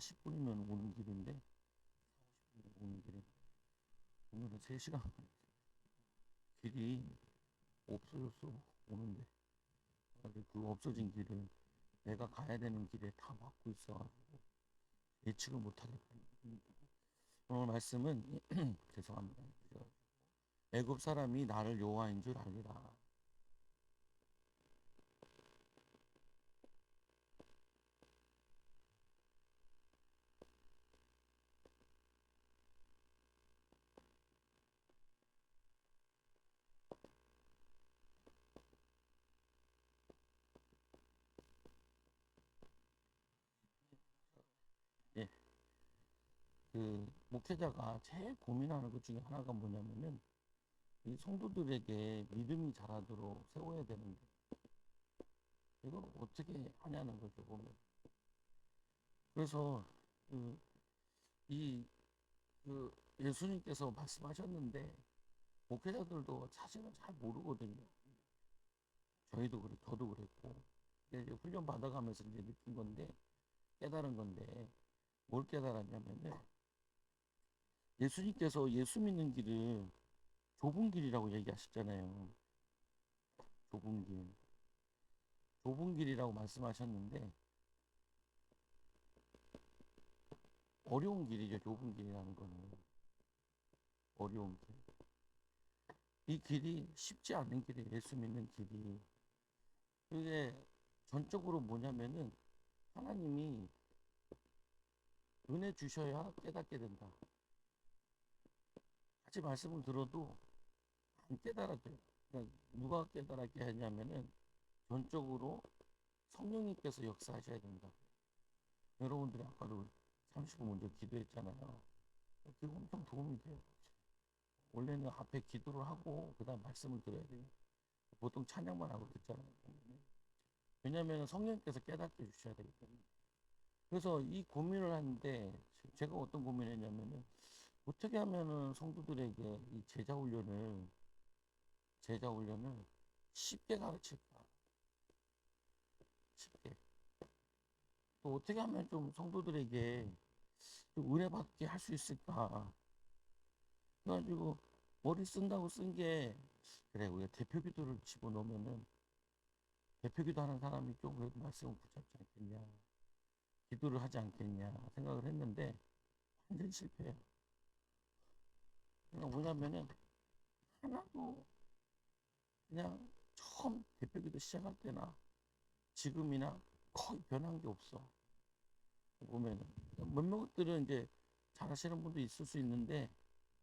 40분이면 오는 길인데, 40분이면 오는 길인데, 오늘은 3시간 길이 없어졌어, 오는데. 그 없어진 길을 내가 가야 되는 길에 다 막고 있어가지고 예측을 못하겠다. 오늘 말씀은 죄송합니다. 애굽 사람이 나를 여호와인 줄 알리라. 예, 그 목회자가 제일 고민하는 것 중에 하나가 뭐냐면은 이 성도들에게 믿음이 자라도록 세워야 되는데 이걸 어떻게 하냐는 거죠, 보면. 그래서 그, 이, 예수님께서 말씀하셨는데 목회자들도 사실은 잘 모르거든요. 저희도 그래, 저도 그랬고. 이제 훈련 받아가면서 이제 느낀 건데, 깨달은 건데, 뭘 깨달았냐면은, 예수님께서 예수 믿는 길을 좁은 길이라고 얘기하셨잖아요. 좁은 길. 좁은 길이라고 말씀하셨는데, 어려운 길이죠, 좁은 길이라는 거는. 어려운 길. 이 길이 쉽지 않은 길이에요, 예수 믿는 길이. 그게 전적으로 뭐냐면은, 하나님이 은혜 주셔야 깨닫게 된다. 같이 말씀을 들어도 안 깨달아져요. 그러니까 누가 깨달았게 하냐면은 전적으로 성령님께서 역사하셔야 된다. 여러분들이 아까도 30분 먼저 기도했잖아요. 그게 엄청 도움이 돼요. 원래는 앞에 기도를 하고 그다음 말씀을 들어야 돼요. 보통 찬양만 하고 듣잖아요. 왜냐하면 성령님께서 깨닫게 주셔야 되기 때문에. 그래서 이 고민을 하는데 제가 어떤 고민을 했냐면은 어떻게 하면은 성도들에게 이 제자 훈련을 쉽게 가르칠까? 쉽게. 또 어떻게 하면 좀 성도들에게 좀 은혜 받게 할 수 있을까? 그래가지고 머리 쓴다고 쓴 게 그래 우리가 대표 기도를 집어넣으면은 대표 기도 하는 사람이 좀 그래도 말씀을 붙잡지 않겠냐, 기도를 하지 않겠냐 생각을 했는데 완전 실패해요. 그러니까 뭐냐면은 하나도 그냥 처음 대표 기도 시작할 때나 지금이나 거의 변한 게 없어. 보면은 몇몇 것들은 이제 잘하시는 분도 있을 수 있는데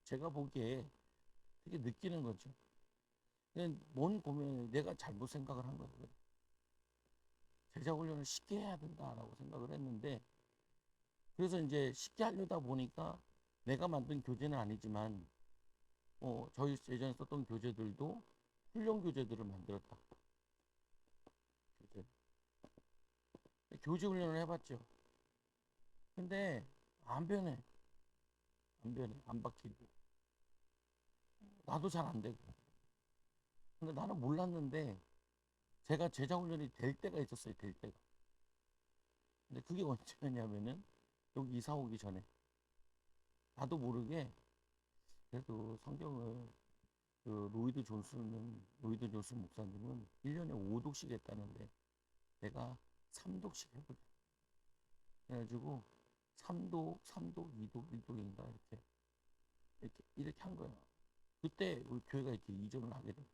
제가 보기에 되게 느끼는 거죠. 그냥 뭔 고민을 내가 잘못 생각을 한 거예요. 제자 훈련을 쉽게 해야 된다라고 생각을 했는데 그래서 이제 쉽게 하려다 보니까 내가 만든 교재는 아니지만 저희 예전에 썼던 교재들도 훈련 교재들을 만들었다. 교재. 교재 훈련을 해봤죠. 근데 안 변해. 안 변해. 안 바뀌고. 나도 잘 안 되고. 근데 나는 몰랐는데 제가 제자 훈련이 될 때가 있었어요. 될 때가. 근데 그게 언제였냐면은 여기 이사 오기 전에 나도 모르게 그래도 성경을 로이드 존슨 목사님은 1년에 5독씩 했다는데 내가 3독씩 해보자. 그래가지고 3독, 3독, 2독, 1독인가 이렇게 한 거야. 그때 우리 교회가 이렇게 이전을 하게 돼.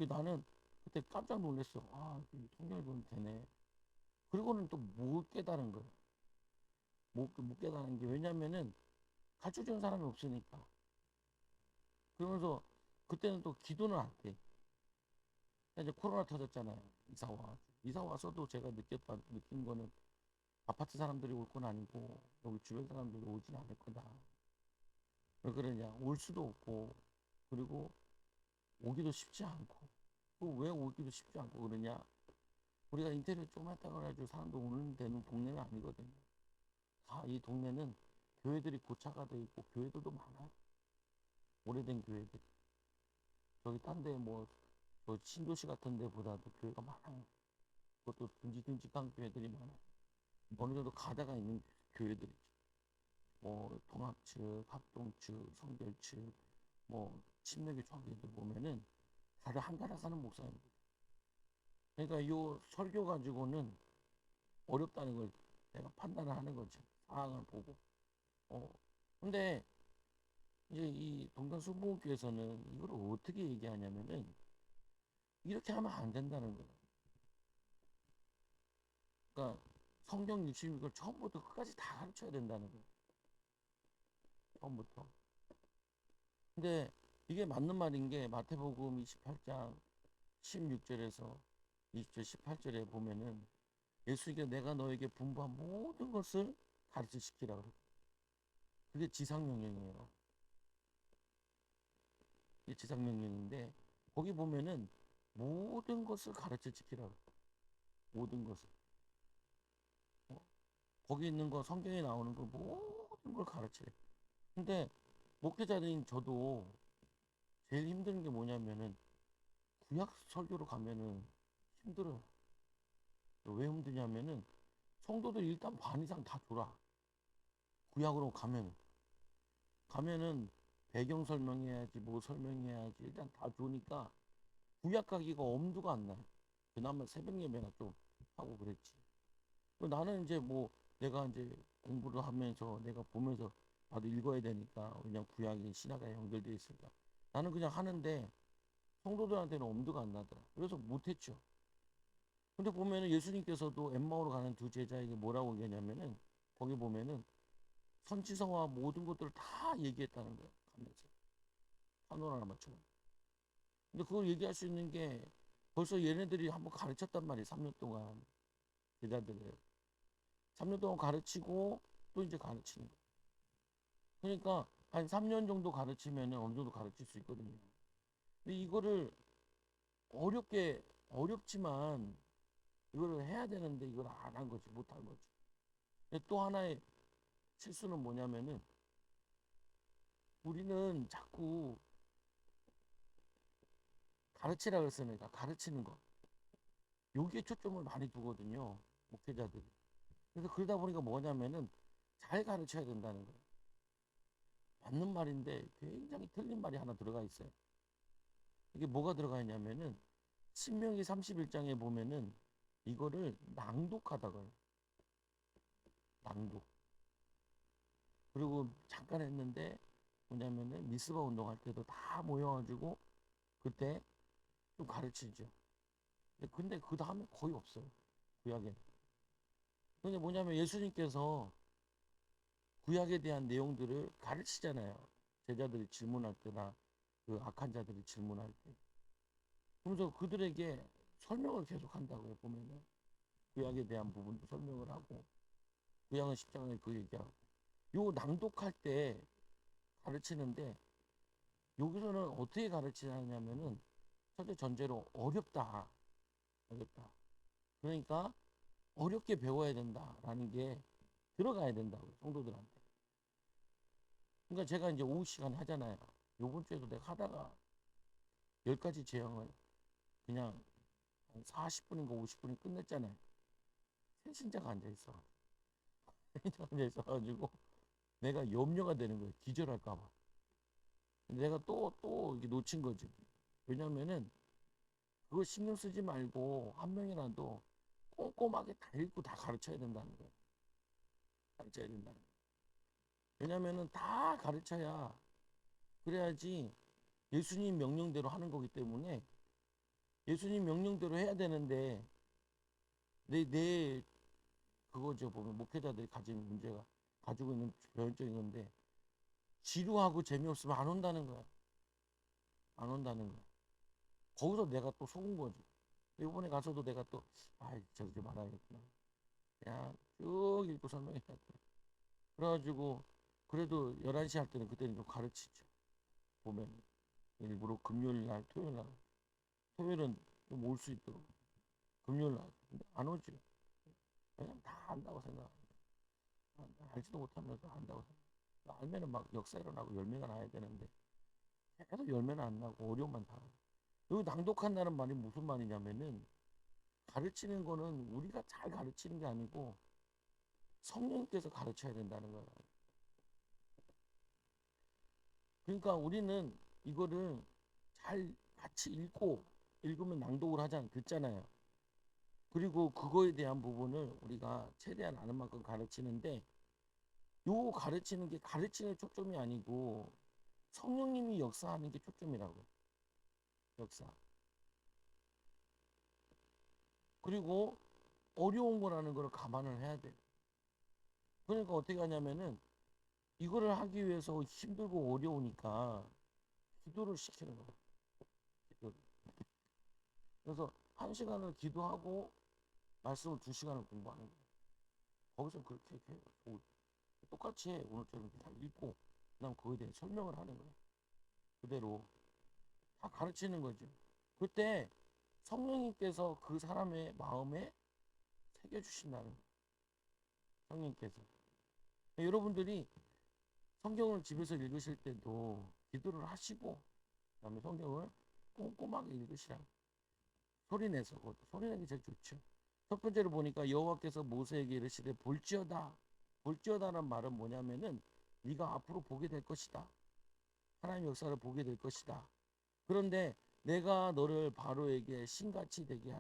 나는 그때 깜짝 놀랐어. 아, 성경을 보면 되네. 그리고는 또 못 깨달은 거야. 못 깨달은 게 왜냐면은 가르쳐 주는 사람이 없으니까. 그러면서 그때는 또 기도는 안 돼. 이제 코로나 터졌잖아요. 이사 와서도 제가 느낀 거는 아파트 사람들이 올 건 아니고 여기 주변 사람들이 오진 않을 거다. 왜 그러냐? 올 수도 없고 그리고 오기도 쉽지 않고 또 왜 오기도 쉽지 않고 그러냐? 우리가 인테리어 좀 했다 그래가지고 사람도 오는 데는 동네는 아니거든요. 다 이 동네는 교회들이 고차가 돼 있고 교회들도 많아요. 오래된 교회들. 저기 딴 데 뭐 신도시 같은 데보다도 교회가 많아요. 그것도 듬직듬직한 교회들이 많아요. 어느 정도 가다가 있는 교회들이지. 뭐 통합 측, 합동 측, 성결 측, 뭐 침례교 총회들 보면은 다들 한가락 하는 목사입니다. 그러니까 이 설교 가지고는 어렵다는 걸 내가 판단을 하는 거지. 상황을 보고. 어. 근데 이제 이 동탄순복음교에서는 이걸 어떻게 얘기하냐면은 이렇게 하면 안 된다는 거야. 그러니까 성경 66을 처음부터 끝까지 다 가르쳐야 된다는 거야. 처음부터. 근데 이게 맞는 말인 게 마태복음 28장 16절에서 20절 18절에 보면은 예수님께 내가 너에게 분부한 모든 것을 가르쳐 시키라 그래. 그게 지상명령이에요. 이게 지상명령인데 거기 보면은 모든 것을 가르쳐 지키라 그래. 모든 것을. 어? 거기 있는 거 성경에 나오는 거 모든 걸 가르치래. 근데 목회자인 저도 제일 힘든 게 뭐냐면은 구약 설교로 가면은 힘들어요. 왜 힘드냐면은 성도들 일단 반 이상 다 졸아. 구약으로 가면은 배경 설명해야지 뭐 설명해야지 일단 다 주니까 구약 가기가 엄두가 안 나요. 그나마 새벽 예배나 좀 하고 그랬지. 나는 이제 뭐 내가 이제 공부를 하면서 내가 보면서 나도 읽어야 되니까 왜냐면 구약이 신약에 연결되어 있으니까 나는 그냥 하는데 성도들한테는 엄두가 안 나더라. 그래서 못했죠. 근데 보면은 예수님께서도 엠마오로 가는 두 제자에게 뭐라고 얘기하냐면은 거기 보면은 선지서와 모든 것들을 다 얘기했다는 거예요. 가면서 한올 하나만처럼. 근데 그걸 얘기할 수 있는 게 벌써 얘네들이 한번 가르쳤단 말이에요. 3년 동안 제자들을 3년 동안 가르치고 또 이제 가르치는 거예요. 그러니까 한 3년 정도 가르치면 어느 정도 가르칠 수 있거든요. 근데 이거를 어렵지만 이거를 해야 되는데 이걸 안 한 거지, 못 한 거지. 근데 또 하나의 실수는 뭐냐면은 우리는 자꾸 가르치라 그랬으니까 가르치는 거. 여기에 초점을 많이 두거든요. 목회자들이. 그래서 그러다 보니까 뭐냐면은 잘 가르쳐야 된다는 거예요. 맞는 말인데 굉장히 틀린 말이 하나 들어가 있어요. 이게 뭐가 들어가 있냐면은 신명기 31장에 보면은 이거를 낭독하다가 낭독. 그리고 잠깐 했는데 뭐냐면은 미스바 운동할 때도 다 모여가지고 그때 좀 가르치죠. 근데 그 다음에 거의 없어요. 구약에. 근데 뭐냐면 예수님께서 구약에 대한 내용들을 가르치잖아요. 제자들이 질문할 때나 그 악한 자들이 질문할 때. 그러면서 그들에게 설명을 계속 한다고요. 보면은 구약에 대한 부분도 설명을 하고 구약은 십자가에 그 얘기하고 요 낭독할 때 가르치는데 여기서는 어떻게 가르치냐면은 첫째 전제로 어렵다. 그러니까 어렵게 배워야 된다라는 게 들어가야 된다고요. 성도들한테. 그러니까 제가 이제 오후 시간에 하잖아요. 요번 주에도 내가 하다가 10가지 제형을 그냥 한 40분인가 50분이 끝냈잖아요. 새신자가 앉아있어. 새신자가 앉아있어가지고 내가 염려가 되는 거예요. 기절할까봐. 내가 또 이게 놓친 거지. 왜냐면은 그거 신경 쓰지 말고 한 명이라도 꼼꼼하게 다 읽고 다 가르쳐야 된다는 거예요. 가르쳐야 된다는 거예요. 왜냐면은 다 가르쳐야 그래야지 예수님 명령대로 하는 거기 때문에 예수님 명령대로 해야 되는데 내 그거죠. 보면 목회자들이 가진 문제가 가지고 있는 변적인 건데 지루하고 재미없으면 안 온다는 거야. 안 온다는 거야. 거기서 내가 또 속은 거지. 이번에 가서도 내가 또 저러지 말아야겠구나. 그냥 쭉 읽고 설명해야 돼. 그래가지고 그래도 11시 할 때는 그때는 좀 가르치죠. 보면 일부러 금요일 날, 토요일 날, 토요일은 좀 올 수 있도록 금요일 날 근데 안 오지. 왜냐면 다 안다고 생각. 알지도 못하면서 안다고 생각. 알면은 막 역사 일어나고 열매가 나야 되는데 계속 열매는 안 나고 어려움만 다. 여기 낭독한다는 말이 무슨 말이냐면은 가르치는 거는 우리가 잘 가르치는 게 아니고 성령께서 가르쳐야 된다는 거야. 그러니까 우리는 이거를 잘 같이 읽으면 낭독을 하잖아. 듣잖아요. 그리고 그거에 대한 부분을 우리가 최대한 아는 만큼 가르치는데, 요 가르치는 게 가르치는 초점이 아니고 성령님이 역사하는 게 초점이라고. 역사. 그리고 어려운 거라는 걸 감안을 해야 돼. 그러니까 어떻게 하냐면은 이거를 하기 위해서 힘들고 어려우니까 기도를 시키는 거야. 기도를. 그래서 1시간을 기도하고 말씀을 2시간을 공부하는 거야. 거기서 그렇게 해요. 똑같이 해. 오늘처럼 다 읽고 그다음 그거에 대해 설명을 하는 거야. 그대로 다 가르치는 거죠. 그때 성령님께서 그 사람의 마음에 새겨주신다는 거예요. 성령님께서. 여러분들이 성경을 집에서 읽으실 때도 기도를 하시고 그다음에 성경을 꼼꼼하게 읽으시라. 소리내서. 소리내기 제일 좋죠. 첫 번째로 보니까 여호와께서 모세에게 이르시되 볼지어다. 볼지어다라는 말은 뭐냐면은 네가 앞으로 보게 될 것이다. 하나님의 역사를 보게 될 것이다. 그런데 내가 너를 바로에게 신같이 되게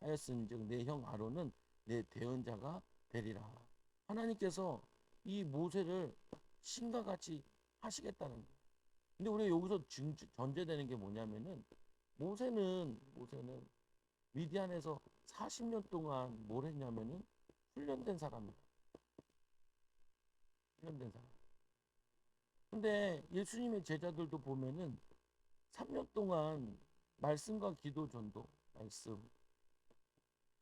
하였은즉 내 형 아론은 내 대언자가 되리라. 하나님께서 이 모세를 신과 같이 하시겠다는 거예요. 근데 우리가 여기서 전제되는 게 뭐냐면은 모세는 미디안에서 40년 동안 뭘 했냐면은 훈련된 사람이에요. 훈련된 사람. 근데 예수님의 제자들도 보면은 3년 동안 말씀과 기도 전도, 말씀,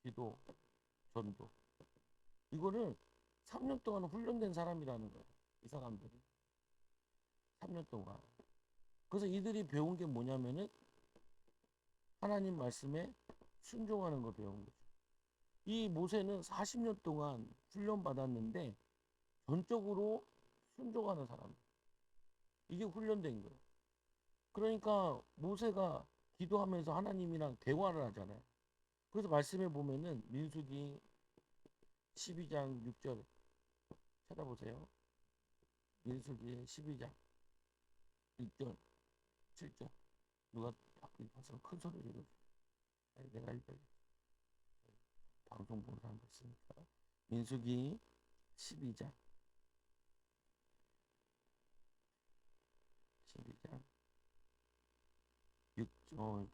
기도, 전도. 이거를 3년 동안 훈련된 사람이라는 거예요. 이 사람들이. 3년 동안. 그래서 이들이 배운 게 뭐냐면은 하나님 말씀에 순종하는 걸 배운 거죠. 이 모세는 40년 동안 훈련받았는데 전적으로 순종하는 사람. 이게 훈련된 거예요. 그러니까 모세가 기도하면서 하나님이랑 대화를 하잖아요. 그래서 말씀해 보면은 민수기 12장 6절 찾아보세요. 민수기 12장 6절 7절 누가 밖에 가서 큰 소리를 읽어줘. 내가 읽어야 방송 보는 사람도 있으니까. 민수기 12장 12장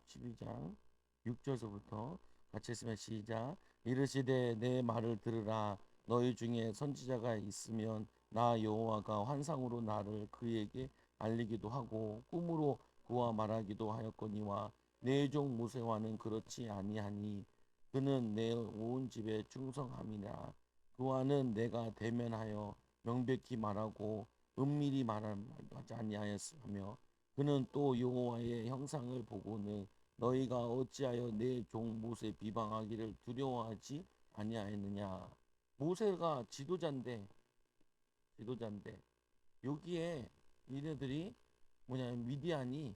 12장 6절서부터 같이 했으면 시작. 이르시되 내 말을 들으라. 너희 중에 선지자가 있으면 나 여호와가 환상으로 나를 그에게 알리기도 하고 꿈으로 그와 말하기도 하였거니와 내 종 모세와는 그렇지 아니하니 그는 내 온 집에 충성함이라. 그와는 내가 대면하여 명백히 말하고 은밀히 말하지 아니하였으며 그는 또 여호와의 형상을 보고는 너희가 어찌하여 내 종 모세 비방하기를 두려워하지 아니하였느냐. 모세가 지도자인데 여기에 니네들이 뭐냐면 미디안이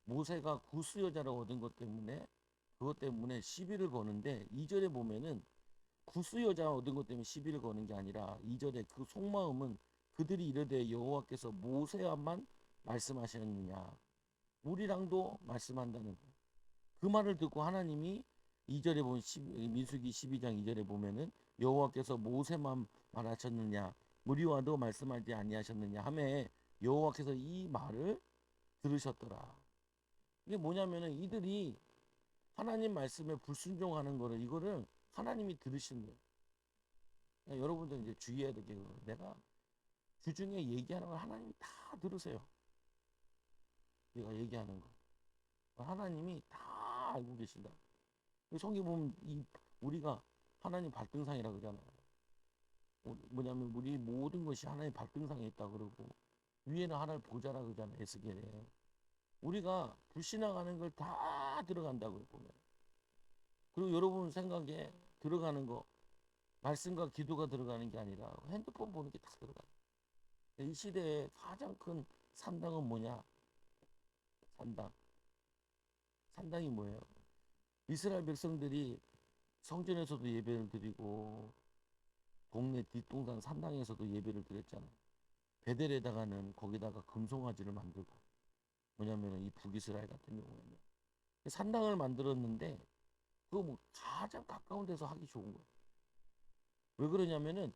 모세가 구스 여자를 얻은 것 때문에 그것 때문에 시비를 거는데 2절에 보면은 구스 여자 얻은 것 때문에 시비를 거는 게 아니라 2절에 그 속마음은 그들이 이르되 여호와께서 모세와만 말씀하셨느냐 우리랑도 말씀한다는 거예요. 그 말을 듣고 하나님이 2절에 보면 민수기 12장 2절에 보면은 여호와께서 모세만 말하셨느냐 우리와도 말씀하지 아니하셨느냐 하매 여호와께서 이 말을 들으셨더라. 이게 뭐냐면은 이들이 하나님 말씀에 불순종하는 거를 이거를 하나님이 들으시는 거예요. 그러니까 여러분들 이제 주의해야 될 게 내가 주중에 얘기하는 걸 하나님이 다 들으세요. 내가 얘기하는 거 하나님이 다 알고 계신다. 성경 보면 우리가 하나님 발등상이라 그러잖아요. 뭐냐면 우리 모든 것이 하나님 발등상에 있다 그러고 위에는 하나님 보좌라 그러잖아요. 에스겔에 우리가 불신앙하는 걸 다 들어간다고요 보면. 그리고 여러분 생각에 들어가는 거 말씀과 기도가 들어가는 게 아니라 핸드폰 보는 게 다 들어가. 이 시대에 가장 큰 산당은 뭐냐? 산당이 뭐예요? 이스라엘 백성들이 성전에서도 예배를 드리고 동네 뒷동산 산당에서도 예배를 드렸잖아요. 베델에다가는 거기다가 금송아지를 만들고, 뭐냐면은 이 북이스라엘 같은 경우에는 산당을 만들었는데 그거 뭐 가장 가까운 데서 하기 좋은 거예요. 왜 그러냐면은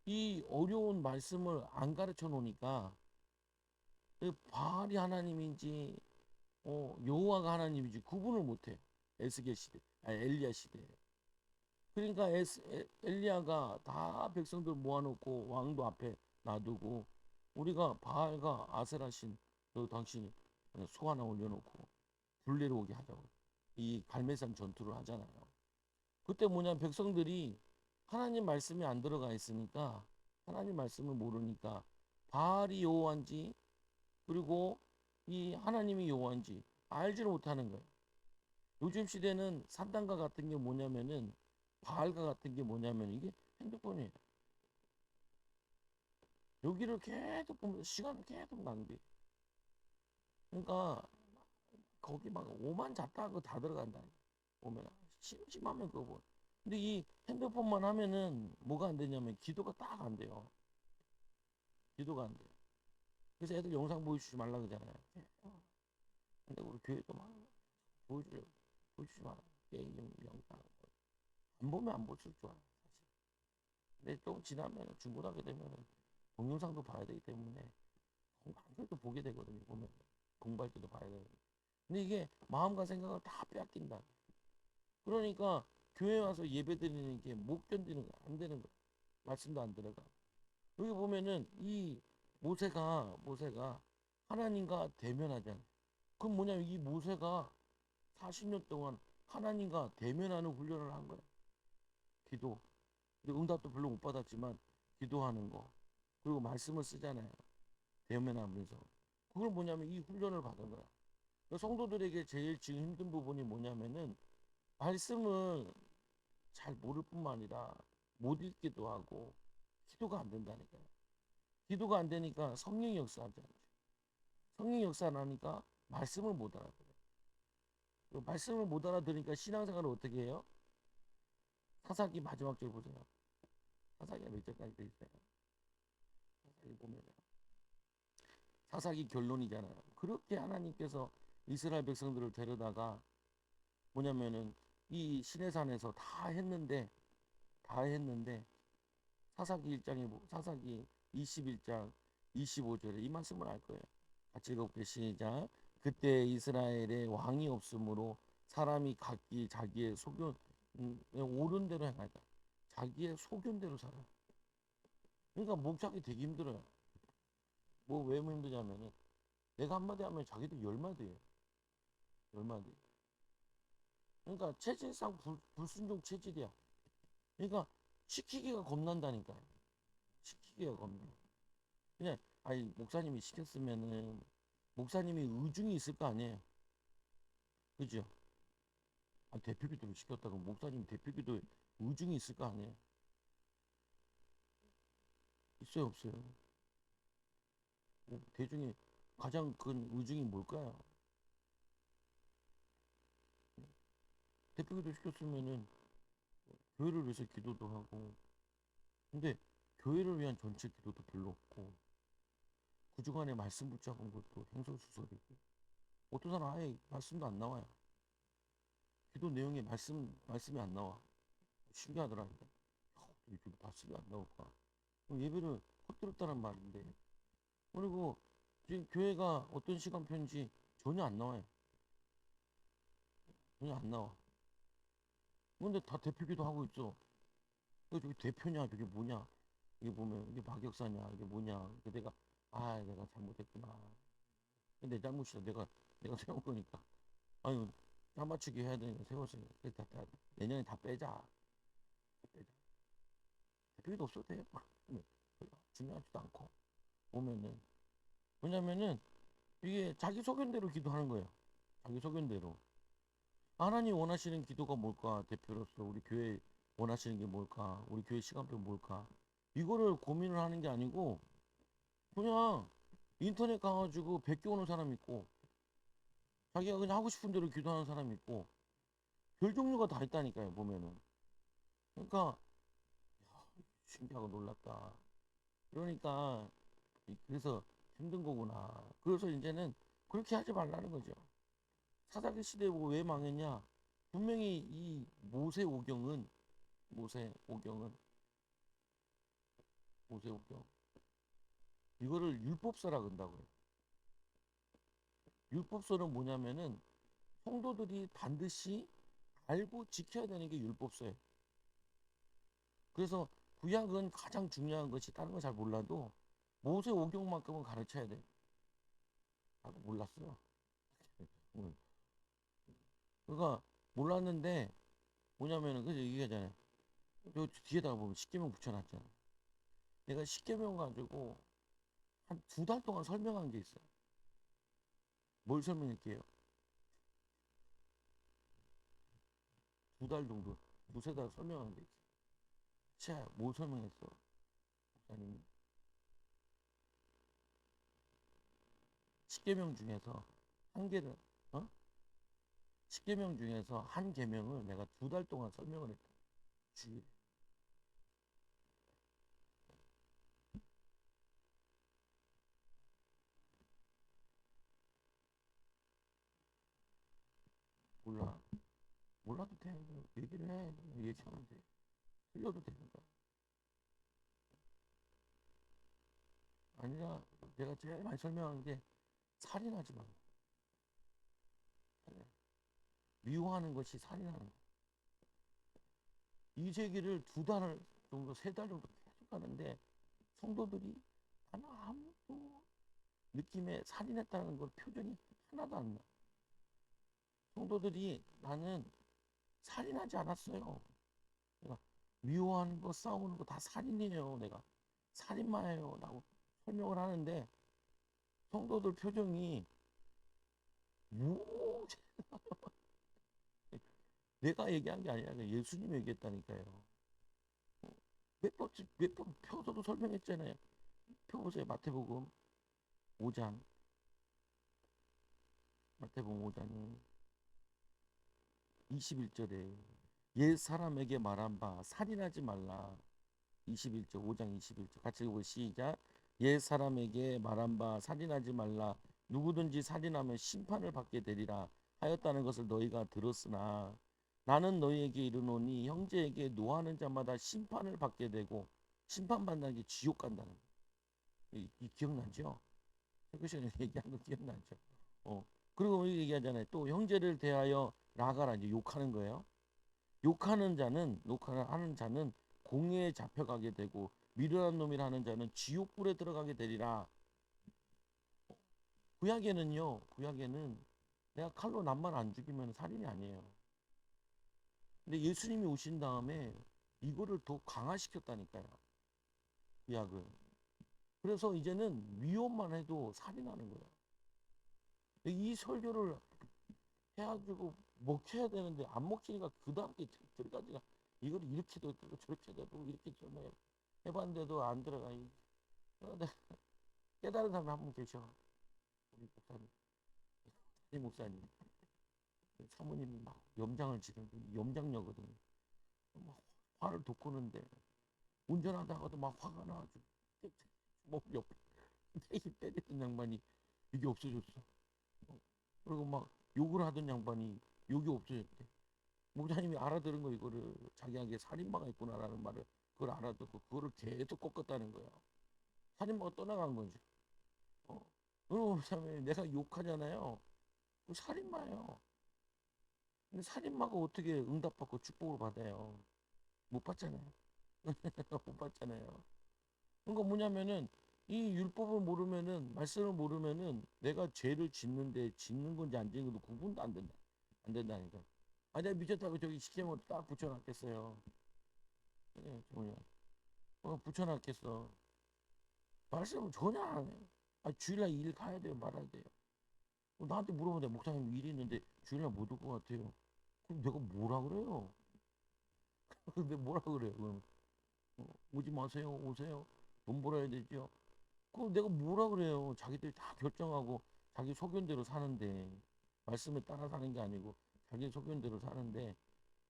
이 어려운 말씀을 안 가르쳐 놓으니까 바알이 하나님인지 여호와가 하나님인지 구분을 못해요. 에스겔 시대, 아니 엘리야 시대. 그러니까 엘리야가 다 백성들 모아놓고 왕도 앞에 놔두고 우리가 바알과 아세라 신너 당신이 소 하나 올려놓고 불 내려오게 하자고 이 갈매산 전투를 하잖아요. 그때 뭐냐면 백성들이 하나님 말씀이 안 들어가 있으니까 하나님 말씀을 모르니까 바알이 여호와인지 그리고 이 하나님이 여호와인지 알지를 못하는 거예요. 요즘 시대는 산당과 같은 게 뭐냐면은 바알과 같은 게 뭐냐면 이게 핸드폰이에요. 여기를 계속 보면서 시간을 계속 낭비. 그러니까 거기 막 오만 잡다한 거 다 들어간다. 보면 심심하면 그거 뭐. 근데 이 핸드폰만 하면은 뭐가 안 되냐면 기도가 딱 안 돼요. 기도가 안 돼요. 그래서 애들 영상 보여주지 말라 그러잖아요. 근데 우리 교회도 막 보여주지 마라. 게임 영상 안 보면 안 볼수록 좋아요. 사실. 근데 좀 지나면 중고등학교 되면은 동영상도 봐야 되기 때문에 공부도 보게 되거든요. 보면 공부할 때도 봐야 되거든요. 근데 이게 마음과 생각을 다 빼앗긴다. 그러니까 교회 와서 예배 드리는 게 못 견디는 거야. 안 되는 거야. 말씀도 안 들어가. 여기 보면은 이 모세가 하나님과 대면하잖아요. 그럼 뭐냐면 이 모세가 40년 동안 하나님과 대면하는 훈련을 한 거야. 기도. 근데 응답도 별로 못 받았지만 기도하는 거. 그리고 말씀을 쓰잖아요. 대면하면서. 그걸 뭐냐면 이 훈련을 받은 거야. 성도들에게 제일 지금 힘든 부분이 뭐냐면은 말씀을 잘 모를 뿐만 아니라 못 읽기도 하고 기도가 안 된다니까요. 기도가 안 되니까 성령이 역사하지 않죠. 성령이 역사 안 하니까 말씀을 못 알아들어요. 말씀을 못 알아들으니까 신앙생활을 어떻게 해요? 사사기 마지막 절 보세요. 사사기가 몇 절까지 돼 있어요? 사사기 보면 사사기 결론이잖아요. 그렇게 하나님께서 이스라엘 백성들을 데려다가 뭐냐면은 이 시내산에서 다 했는데 사사기 1장에 사사기 21장 25절에 이 말씀을 알 거예요. 같이 읽어볼게요. 시작. 그때 이스라엘에 왕이 없으므로 사람이 각기 자기의 소견 옳은 대로 행하다. 자기의 소견대로 살아요. 그러니까 목자기 되게 힘들어요. 뭐 왜 힘드냐면은 내가 한마디 하면 자기도 열마디예요. 열마디. 그러니까 체질상 불순종 체질이야. 그러니까 시키기가 겁난다니까요. 시키기가 겁나. 그냥 아니 목사님이 시켰으면은 목사님이 의중이 있을 거 아니에요. 그죠? 아, 대표기도를 시켰다고 목사님 대표기도에 의중이 있을 거 아니에요. 있어요, 없어요? 대중이 가장 큰 의중이 뭘까요? 대표기도 시켰으면은 교회를 위해서 기도도 하고, 근데 교회를 위한 전체 기도도 별로 없고, 그 주간에 말씀 붙잡은 것도 행설수설이고, 어떤 사람 아예 말씀도 안 나와요. 기도 내용에 말씀이 안 나와. 신기하더라니까. 이렇게 말씀이 안 나올까? 예배를 헛들었다는 말인데. 그리고 지금 교회가 어떤 시간표인지 전혀 안 나와요. 전혀 안 나와. 근데 다 대표기도 하고 있어. 저게 대표냐, 저게 뭐냐. 이게 보면 이게 막역사냐, 이게 뭐냐. 내가 잘못했구나. 내 잘못이다. 내가 세운 거니까. 아유, 다 맞추기 해야 되니까 세웠어요. 내년에 다 빼자. 빼자. 대표기도 없어도 돼요. 중요하지도 않고. 보면은. 왜냐면은 이게 자기 소견대로 기도하는 거예요. 자기 소견대로. 하나님 원하시는 기도가 뭘까? 대표로서 우리 교회 원하시는 게 뭘까? 우리 교회 시간표 뭘까? 이거를 고민을 하는 게 아니고 그냥 인터넷 가가지고 베껴 오는 사람 있고 자기가 그냥 하고 싶은 대로 기도하는 사람 있고 별 종류가 다 있다니까요. 보면은. 그러니까 신기하고 놀랐다. 그러니까 그래서 힘든 거구나. 그래서 이제는 그렇게 하지 말라는 거죠. 사사기 시대 왜 망했냐? 분명히 이 모세 오경은 모세 오경 이거를 율법서라 그런다고요. 율법서는 뭐냐면은 성도들이 반드시 알고 지켜야 되는 게 율법서예요. 그래서 구약은 가장 중요한 것이 다른 거 잘 몰라도 모세 오경만큼은 가르쳐야 돼. 나도 몰랐어요. 응. 그러니까 몰랐는데 뭐냐면은 그래서 얘기하잖아요. 저 뒤에다가 보면 십계명 붙여놨잖아. 내가 십계명 가지고 한 2달 동안 설명한 게 있어요. 뭘 설명할게요? 2달 정도, 2~3달 설명한 게 있어요. 자, 뭘 설명했어? 목사님이 십계명 중에서 한 개를, 어? 십계명 중에서 한 계명을 내가 2달 동안 설명을 했다. 주일. 몰라. 몰라도 돼. 얘기를 해. 얘기하면 돼. 틀려도 되는 거야. 아니라 내가 제일 많이 설명한 게 살인하지 마. 미워하는 것이 살인하는 거야. 이 얘기를 2달 정도, 3달 정도 계속 하는데 성도들이 아무도 느낌에 살인했다는 걸 표정이 하나도 안 나. 성도들이 나는 살인하지 않았어요. 내가 미워하는 거, 싸우는 거 다 살인이에요. 내가 살인마예요. 라고 설명을 하는데 성도들 표정이 뭐 내가 얘기한 게 아니라 예수님이 얘기했다니까요. 몇 번 펴서도 설명했잖아요. 펴보세요. 오장 마태복음 5장 21절에 옛 사람에게 말한 바 살인하지 말라. 21절 5장 21절 같이 읽고 시작. 옛 사람에게 말한 바 살인하지 말라. 누구든지 살인하면 심판을 받게 되리라 하였다는 것을 너희가 들었으나 나는 너희에게 이르노니 형제에게 노하는 자마다 심판을 받게 되고 심판받는 게 지옥 간다는 거. 이 기억나죠? 그것이 얘기한 거 기억나죠? 어. 그리고 얘기하잖아요. 또 형제를 대하여 나가라 이제 욕하는 거예요. 욕하는 자는 공회에 잡혀가게 되고 미련한 놈이라 하는 자는 지옥불에 들어가게 되리라. 구약에는 내가 칼로 남만 안 죽이면 살인이 아니에요. 근데 예수님이 오신 다음에 이거를 더 강화시켰다니까요. 구약은. 그래서 이제는 위험만 해도 살인하는 거예요. 이 설교를 해가지고 먹혀야 되는데 안 먹히니까 그 다음 게 들어가지가 이걸 이렇게도 되고 저렇게도 되고 이렇게 좀 해봤는데도 안 들어가. 깨달은 사람이 한 분 계셔. 우리 목사님, 이 목사님, 사모님이 막 염장을 지르는 염장녀거든요. 막 화를 돋구는데 운전하다가도 막 화가 나가지고 뭐 옆에 대기 때리던 양반이 이게 없어졌어. 그리고 막 욕을 하던 양반이 욕이 없어졌대. 목사님이 알아들은 거 이거를 자기에게 살인마가 있구나라는 말을 그걸 알아듣고 그거를 계속 꺾었다는 거야. 살인마가 떠나간 거지. 어. 그리고 목사님이 내가 욕하잖아요. 그 살인마예요. 근데 살인마가 어떻게 응답받고 축복을 받아요? 못 받잖아요. 못 받잖아요. 그러니까 뭐냐면은 이 율법을 모르면은 말씀을 모르면은 내가 죄를 짓는데 짓는 건지 안 짓는 건지 구분도 안 된다. 안 된다니까. 아 내가 미쳤다고 저기 시키면 딱 붙여놨겠어요. 예, 뭐냐. 붙여놨겠어. 말씀을 전혀 안 해. 아 주일날 일 가야 돼요, 말아야 돼요. 나한테 물어보는데 목사님 일이 있는데 주일날 못 올 것 같아요. 그럼 내가 뭐라 그래요? 근데 뭐라 그래요? 그럼 오지 마세요, 오세요. 돈 벌어야 되죠. 그럼 내가 뭐라 그래요? 자기들이 다 결정하고 자기 소견대로 사는데 말씀에 따라 사는 게 아니고 자기 소견대로 사는데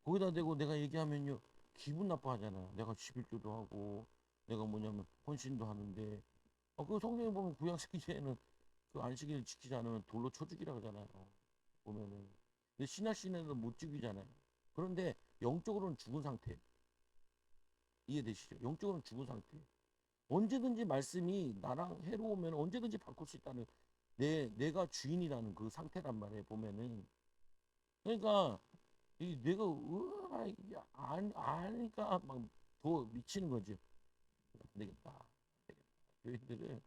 거기다 대고 내가 얘기하면요 기분 나빠하잖아요. 내가 11조도 하고 내가 뭐냐면 헌신도 하는데 그 성경에 보면 구약 시대에는 그 안식일을 지키지 않으면 돌로 쳐 죽이라 그러잖아요. 보면은. 근데 신약 시대는 못 죽이잖아요. 그런데 영적으로는 죽은 상태. 이해되시죠? 영적으로는 죽은 상태. 언제든지 말씀이 나랑 해로우면 언제든지 바꿀 수 있다는 내가 주인이라는 그 상태란 말이에요. 보면은. 그러니까 이 내가 아니까 막 더 미치는 거지. 안 되겠다. 안 되겠다. 교인들을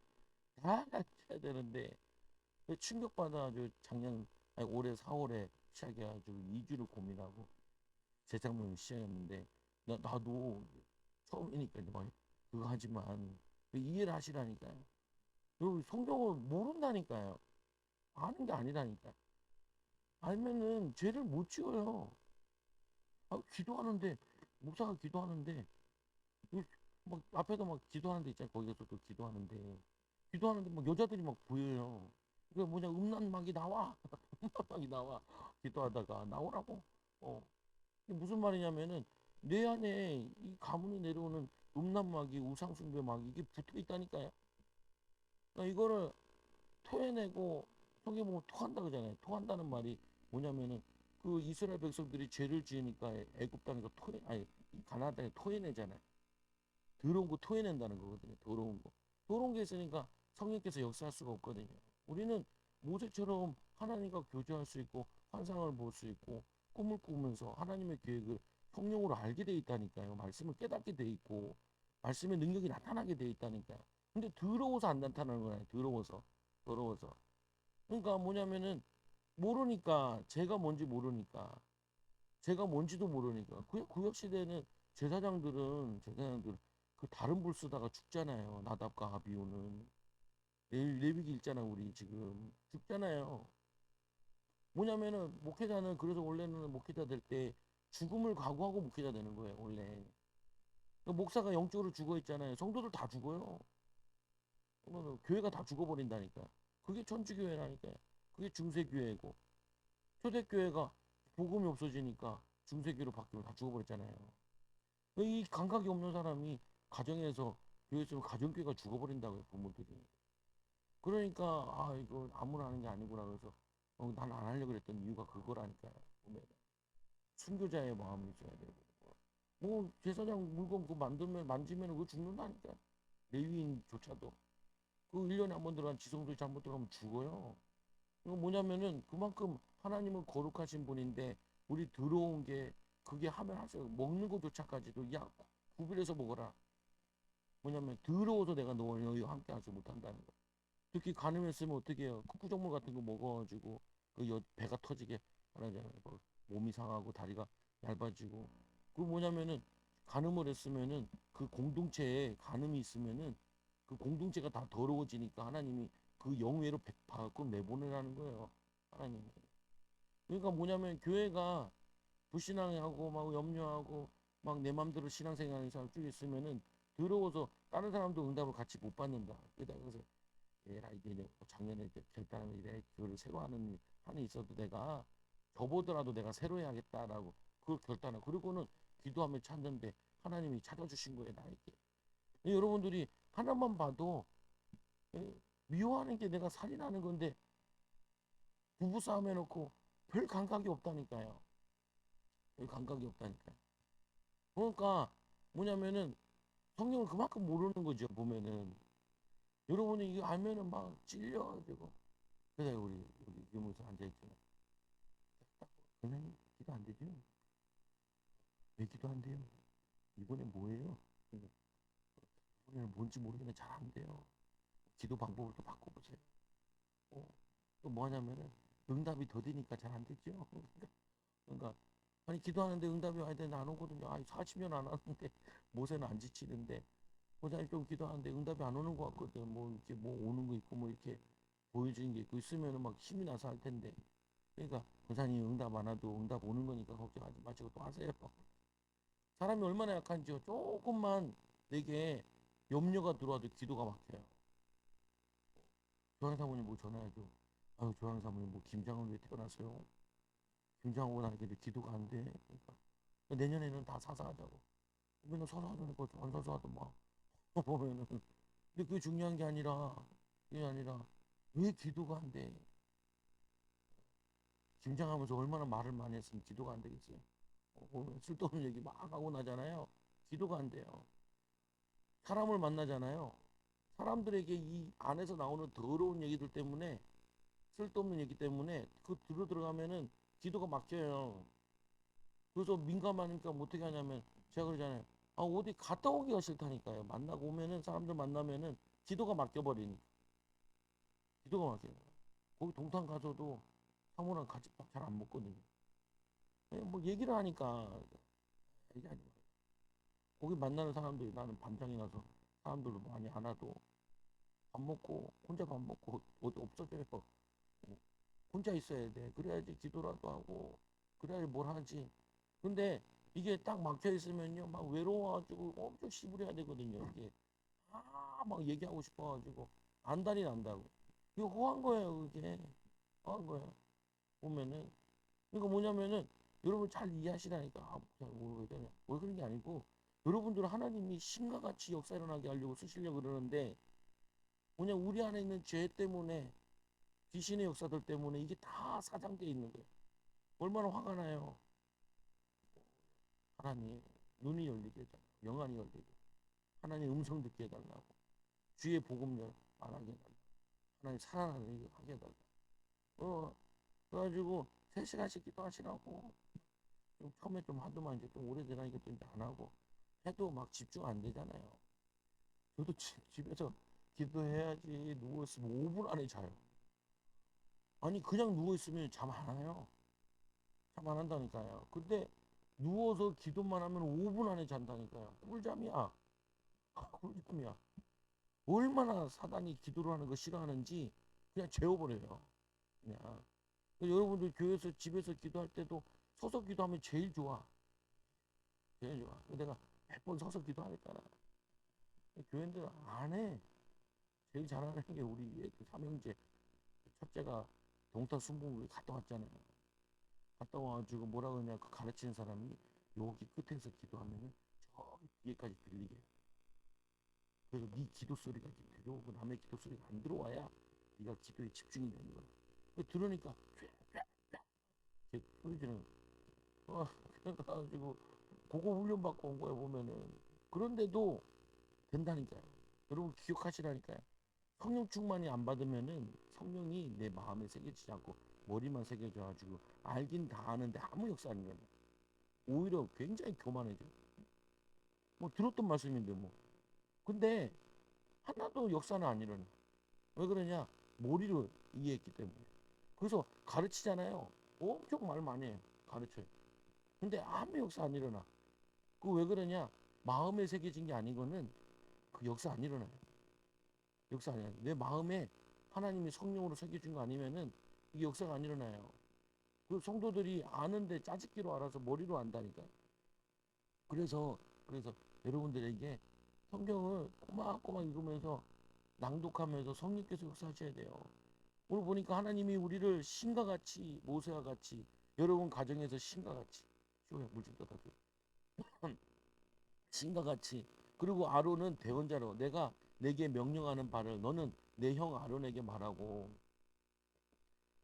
다 가르쳐야 되는데 충격받아가지고 올해 4월에 시작해가지고 2주를 고민하고 재작년을 시작했는데 나도 처음이니까 이제 막 그거 하지만 이해를 하시라니까요. 여기 성경을 모른다니까요. 아는 게 아니라니까. 알면은 죄를 못 지어요. 기도하는데 목사가 기도하는데 막 앞에도 막 기도하는 데 있잖아요. 거기서도 기도하는데 막 여자들이 막 보여요. 그게 뭐냐 음란막이 나와. 음란막이 나와. 기도하다가 나오라고. 이게 무슨 말이냐면은 뇌 안에 이 가문이 내려오는 음란막이 우상숭배막이 이게 붙어 있다니까요. 그러니까 이거를 토해내고 속에 보면 토한다 그러잖아요. 토한다는 말이 뭐냐면은 그 이스라엘 백성들이 죄를 지으니까 애굽 땅에서 아니 가나안 땅에 토해내잖아요. 더러운 거 토해낸다는 거거든요. 더러운 거. 더러운 게 있으니까 성령께서 역사할 수가 없거든요. 우리는 모세처럼 하나님과 교제할 수 있고 환상을 볼 수 있고 꿈을 꾸면서 하나님의 계획을 성령으로 알게 돼 있다니까요. 말씀을 깨닫게 돼 있고 말씀의 능력이 나타나게 돼 있다니까요. 근데 더러워서 안 나타나는 거예요. 더러워서. 그러니까 뭐냐면은 모르니까 제가 뭔지도 모르니까 구약 시대는 제사장들은 그 다른 불 쓰다가 죽잖아요. 나답과 아비후는 레위기 읽잖아 우리 지금 죽잖아요. 뭐냐면은 목회자는 그래서 원래는 목회자 될 때 죽음을 각오하고 목회자 되는 거예요 원래. 그러니까 목사가 영적으로 죽어 있잖아요. 성도들 다 죽어요. 그러면 교회가 다 죽어버린다니까. 그게 천주교회라니까요. 그게 중세교회고 초대교회가 복음이 없어지니까 중세교회로 바뀌면 다 죽어버렸잖아요. 이 감각이 없는 사람이 가정에서 교회 있으면 가정교회가 죽어버린다고요 부모들이. 그러니까 이거 아무나 하는 게 아니구나 그래서 난 안 하려고 그랬던 이유가 그거라니까요. 보면 순교자의 마음이 있어야 되고 뭐 제사장 물건 그 만지면 그거 죽는다니까. 레위인조차도 그 1년에 한 번 들어간 지성소에 잘못 들어가면 죽어요. 이거 뭐냐면은 그만큼 하나님은 거룩하신 분인데 우리 들어온 게 그게 하면 하세요. 먹는 거조차까지도 야 구별해서 먹어라. 뭐냐면 더러워서 내가 너희와 함께 하지 못한다는 거. 특히 간음했으면 어떻게 해요? 구정물 같은 거 먹어가지고 배가 터지게 하잖아요. 몸이 상하고 다리가 얇아지고 그 뭐냐면은 간음을 했으면은 그 공동체에 간음이 있으면은 그 공동체가 다 더러워지니까 하나님이 그 영외로 밖으로 내보내라는 거예요. 하나님이. 그러니까 뭐냐면 교회가 불신앙하고 막 염려하고 막 내 맘대로 신앙생활하는 사람 쭉 있으면은 더러워서 다른 사람도 응답을 같이 못 받는다. 그래서 얘라 이게 작년에 결단을 이래 교회를 새로 하는 한이 있어도 내가 저보더라도 내가 새로 해야겠다라고 그걸 결단하고 그리고는 기도하며 찾는데 하나님이 찾아주신 거예요 나에게. 여러분들이 하나만 봐도 미워하는 게 내가 살인하는 건데 부부싸움 해놓고 별 감각이 없다니까요. 별 감각이 없다니까요. 그러니까 뭐냐면은 성경을 그만큼 모르는 거죠 보면은. 여러분이 이거 알면은 막 찔려가지고 그래 우리 유모사 앉아있잖아. 선생님 기도 안 되죠? 왜 기도 안 돼요? 이번에 뭐예요? 이번에는 뭔지 모르겠는데 잘 안 돼요. 기도 방법을 또 바꿔보세요. 또 뭐하냐면은 응답이 더디니까 잘 안 되죠. 그러니까 아니 기도하는데 응답이 와야 되는데 안 오거든요. 40년 안 하는데 모세는 안 지치는데 모자님 좀 기도하는데 응답이 안 오는 것 같거든. 뭐 이렇게 뭐 오는 거 있고 뭐 이렇게 보여지는 게 있고 있으면은 막 힘이 나서 할 텐데. 그러니까 권사님 응답 안 와도 응답 오는 거니까 걱정하지 마시고 또 하세요. 사람이 얼마나 약한지요. 조금만 내게 염려가 들어와도 기도가 막혀요. 조항 사모님 뭐 전화해줘. 조항 사모님 뭐 김장을 왜 태어났어요? 김장하고 나니까 기도가 안 돼. 그러니까 내년에는 다 사사하자고. 맨날 사사하는 거 안사사하던 막 보면은. 근데 그게 중요한 게 아니라, 그게 아니라 왜 기도가 안 돼? 김장하면서 얼마나 말을 많이 했으면 기도가 안 되겠어요. 보면 쓸데없는 얘기 막 하고 나잖아요. 기도가 안 돼요. 사람을 만나잖아요. 사람들에게 이 안에서 나오는 더러운 얘기들 때문에, 쓸데없는 얘기 때문에 그 들어 들어가면은 기도가 막혀요. 그래서 민감하니까 어떻게 하냐면 제가 그러잖아요. 아, 어디 갔다 오기가 싫다니까요. 만나고 오면은 사람들 만나면은 기도가 막혀버리니까. 기도가 막혀요. 거기 동탄 가서도 사모랑 같이 밥 잘 안 먹거든요. 뭐 얘기를 하니까 이게 아니고 거기 만나는 사람들이 나는 반장이 나서 사람들도 많이 안 와도 밥 먹고 혼자 밥 먹고 어디 없어져요. 혼자 있어야 돼. 그래야지 기도라도 하고 그래야지 뭘 하지. 근데 이게 딱 막혀 있으면요 막 외로워가지고 엄청 시부려야 되거든요. 이게 막 얘기하고 싶어가지고 안달이 난다고. 이거 허한 거예요. 그게 허한 거예요. 보면은 그러니까 뭐냐면은 여러분 잘 이해하시라니까. 왜 그러냐. 왜 그런 게 아니고 여러분들 하나님이 신과 같이 역사 일어나게 하려고 쓰시려고 그러는데 뭐냐 우리 안에 있는 죄 때문에 귀신의 역사들 때문에 이게 다 사장되어 있는 거예요. 얼마나 화가 나요. 하나님 눈이 열리게 해달라고. 영안이 열리게. 하나님 음성 듣게 해달라고. 주의 복음 안 하게 해달라고. 하나님 살아나게 하게 해달라고. 그래가지고 3시간씩 기도하시라고. 좀 처음에 좀 하더만 이제 좀 오래되니까 좀 안 하고 해도 막 집중 안 되잖아요. 저도 집에서 기도해야지 누워있으면 5분 안에 자요. 아니 그냥 누워있으면 잠 안 와요. 잠 안 한다니까요. 근데 누워서 기도만 하면 5분 안에 잔다니까요. 꿀잠이야. 꿀잠이야. 얼마나 사단이 기도를 하는 거 싫어하는지 그냥 재워버려요. 그냥. 여러분들 교회에서 집에서 기도할 때도 서서 기도하면 제일 좋아. 제일 좋아. 내가 100번 서서 기도하니까 교회들 안 해. 제일 잘하는 게 우리 그 삼형제. 첫째가 동타 순복을 갔다 왔잖아요. 갔다 와가지고 뭐라 그러냐 그 가르치는 사람이 여기 끝에서 기도하면은 저 뒤에까지 들리게. 그래서 네 기도 소리가 이렇게 들어오고 남의 기도 소리가 안 들어와야 네가 기도에 집중이 되는 거야. 들으니까 이렇게 소리 지르는 그래가지고 그거 훈련 받고 온 거야 보면은. 그런데도 된다니까요. 여러분 기억하시라니까요. 성령 충만이 안 받으면은 성령이 내 마음에 새겨지지 않고 머리만 새겨져 가지고 알긴 다 아는데 아무 역사 안 일어나. 오히려 굉장히 교만해져. 뭐 들었던 말씀인데 뭐. 근데 하나도 역사는 안 일어나. 왜 그러냐? 머리로 이해했기 때문에. 그래서 가르치잖아요. 엄청 말 많이 해요. 가르쳐요. 근데 아무 역사 안 일어나. 그 왜 그러냐? 마음에 새겨진 게 아니고는 그 역사 안 일어나요. 역사 안 일어나요. 내 마음에 하나님이 성령으로 새겨준 거 아니면은 이게 역사가 안 일어나요. 그 성도들이 아는데 짜집기로 알아서 머리로 안다니까. 그래서 여러분들에게 성경을 꼬막꼬막 읽으면서 낭독하면서 성령께서 역사하셔야 돼요. 오늘 보니까 하나님이 우리를 신과 같이 모세와 같이 여러분 가정에서 신과 같이 쇼야 물좀 떠다 줘. 신과 같이 그리고 아론은 대언자로 내가 내게 명령하는 바를 너는 내 형 아론에게 말하고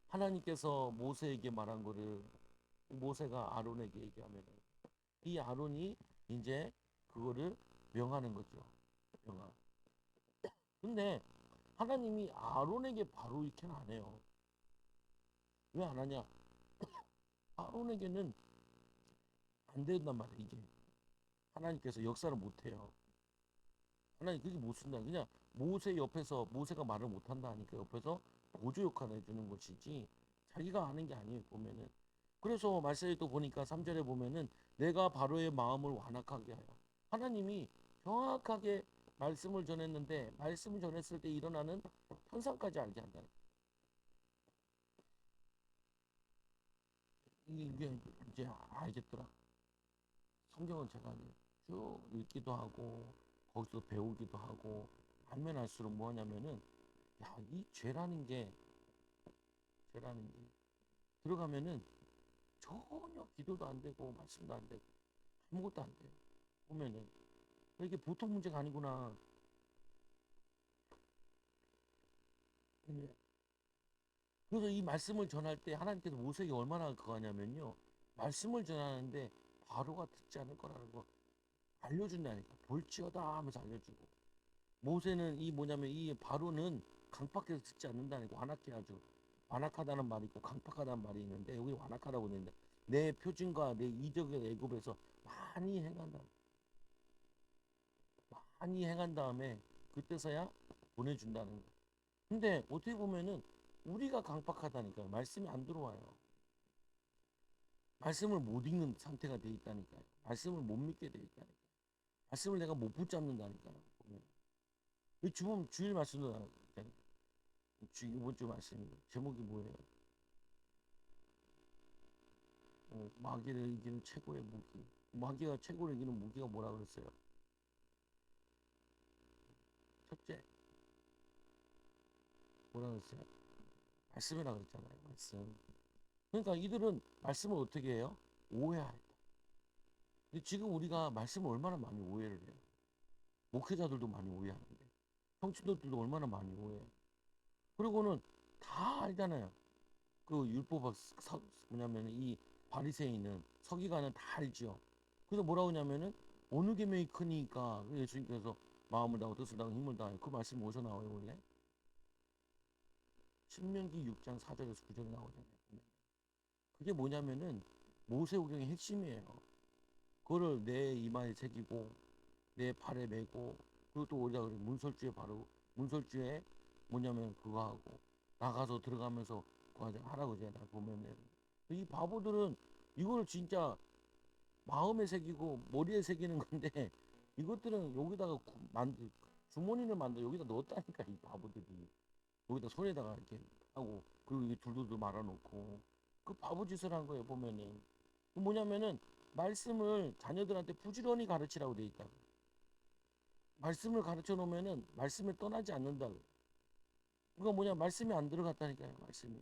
하나님께서 모세에게 말한 거를 모세가 아론에게 얘기하면 이 아론이 이제 그거를 명하는 거죠. 명하. 근데 하나님이 아론에게 바로 이렇게는 안 해요. 왜 안 하냐? 아론에게는 안 된단 말이에요. 이게 하나님께서 역사를 못 해요. 하나님 그게 못 쓴다. 그냥 모세 옆에서 모세가 말을 못 한다 하니까 옆에서 보조 역할을 해주는 것이지 자기가 하는 게 아니에요. 보면은. 그래서 말씀에 또 보니까 3절에 보면은 내가 바로의 마음을 완악하게 하여 하나님이 정확하게 말씀을 전했는데 말씀을 전했을 때 일어나는 현상까지 알게 한다. 이게 이제 알겠더라. 성경은 제가 쭉 읽기도 하고 거기서 배우기도 하고 알면 알수록 뭐냐면은 야, 이 죄라는 게 들어가면은 전혀 기도도 안 되고 말씀도 안 되고 아무것도 안 돼요. 보면은 이게 보통 문제가 아니구나. 그래서 이 말씀을 전할 때 하나님께서 모세에게 얼마나 그거 하냐면요. 말씀을 전하는데 바로가 듣지 않을 거라는 거 알려준다니까. 볼지어다 하면서 알려주고. 모세는 이 뭐냐면 이 바로는 강팍해서 듣지 않는다니까. 완악해 아주. 완악하다는 말이 있고 강팍하다는 말이 있는데 여기 완악하다고 되는데 내 표징과 내 이적의 애굽에서 많이 행한다. 많이 행한 다음에 그때서야 보내준다는 거. 근데 어떻게 보면은 우리가 강팍하다니까요. 말씀이 안 들어와요. 말씀을 못 읽는 상태가 돼 있다니까요. 말씀을 못 믿게 돼 있다니까요. 말씀을 내가 못 붙잡는다니까요. 보면. 이 주일 말씀도 나왔잖아요. 이번 주 말씀 제목이 뭐예요? 마귀를 이기는 최고의 무기. 마귀가 최고를 이기는 무기가 뭐라 그랬어요? 첫째, 뭐라 그랬어요? 말씀이라 그랬잖아요. 말씀. 그러니까 이들은 말씀을 어떻게 해요? 오해하다. 근데 지금 우리가 말씀을 얼마나 많이 오해를 해요. 목회자들도 많이 오해하는데, 성도들도 얼마나 많이 오해해요. 그리고는 다 알잖아요. 그 율법 뭐냐면 이 바리새인은 서기관은 다 알지요. 그래서 뭐라고 하냐면은 어느 계명이 크니까 예수님께서 마음을 다하고 뜻을 다하고 힘을 다하여 그 말씀이 어디서 나와요 원래? 신명기 6장 4절에서 9절에 나오잖아요. 그게 뭐냐면은 모세오경의 핵심이에요. 그거를 내 이마에 새기고 내 발에 메고 그리고 또 어디다 그래 문설주에 바르고 문설주에 뭐냐면 그거 하고 나가서 들어가면서 그거 하라고 하잖아 보면은 이 바보들은 이걸 진짜 마음에 새기고 머리에 새기는 건데 이것들은 여기다가 주머니를 만들어 여기다 넣었다니까 이 바보들이 여기다 손에다가 이렇게 하고 그리고 이게 둘둘둘 말아놓고 그 바보 짓을 한 거예요 보면은 그 뭐냐면은 말씀을 자녀들한테 부지런히 가르치라고 돼 있다. 말씀을 가르쳐 놓으면은 말씀을 떠나지 않는다. 그러니까 뭐냐 말씀이 안 들어갔다니까요 말씀이.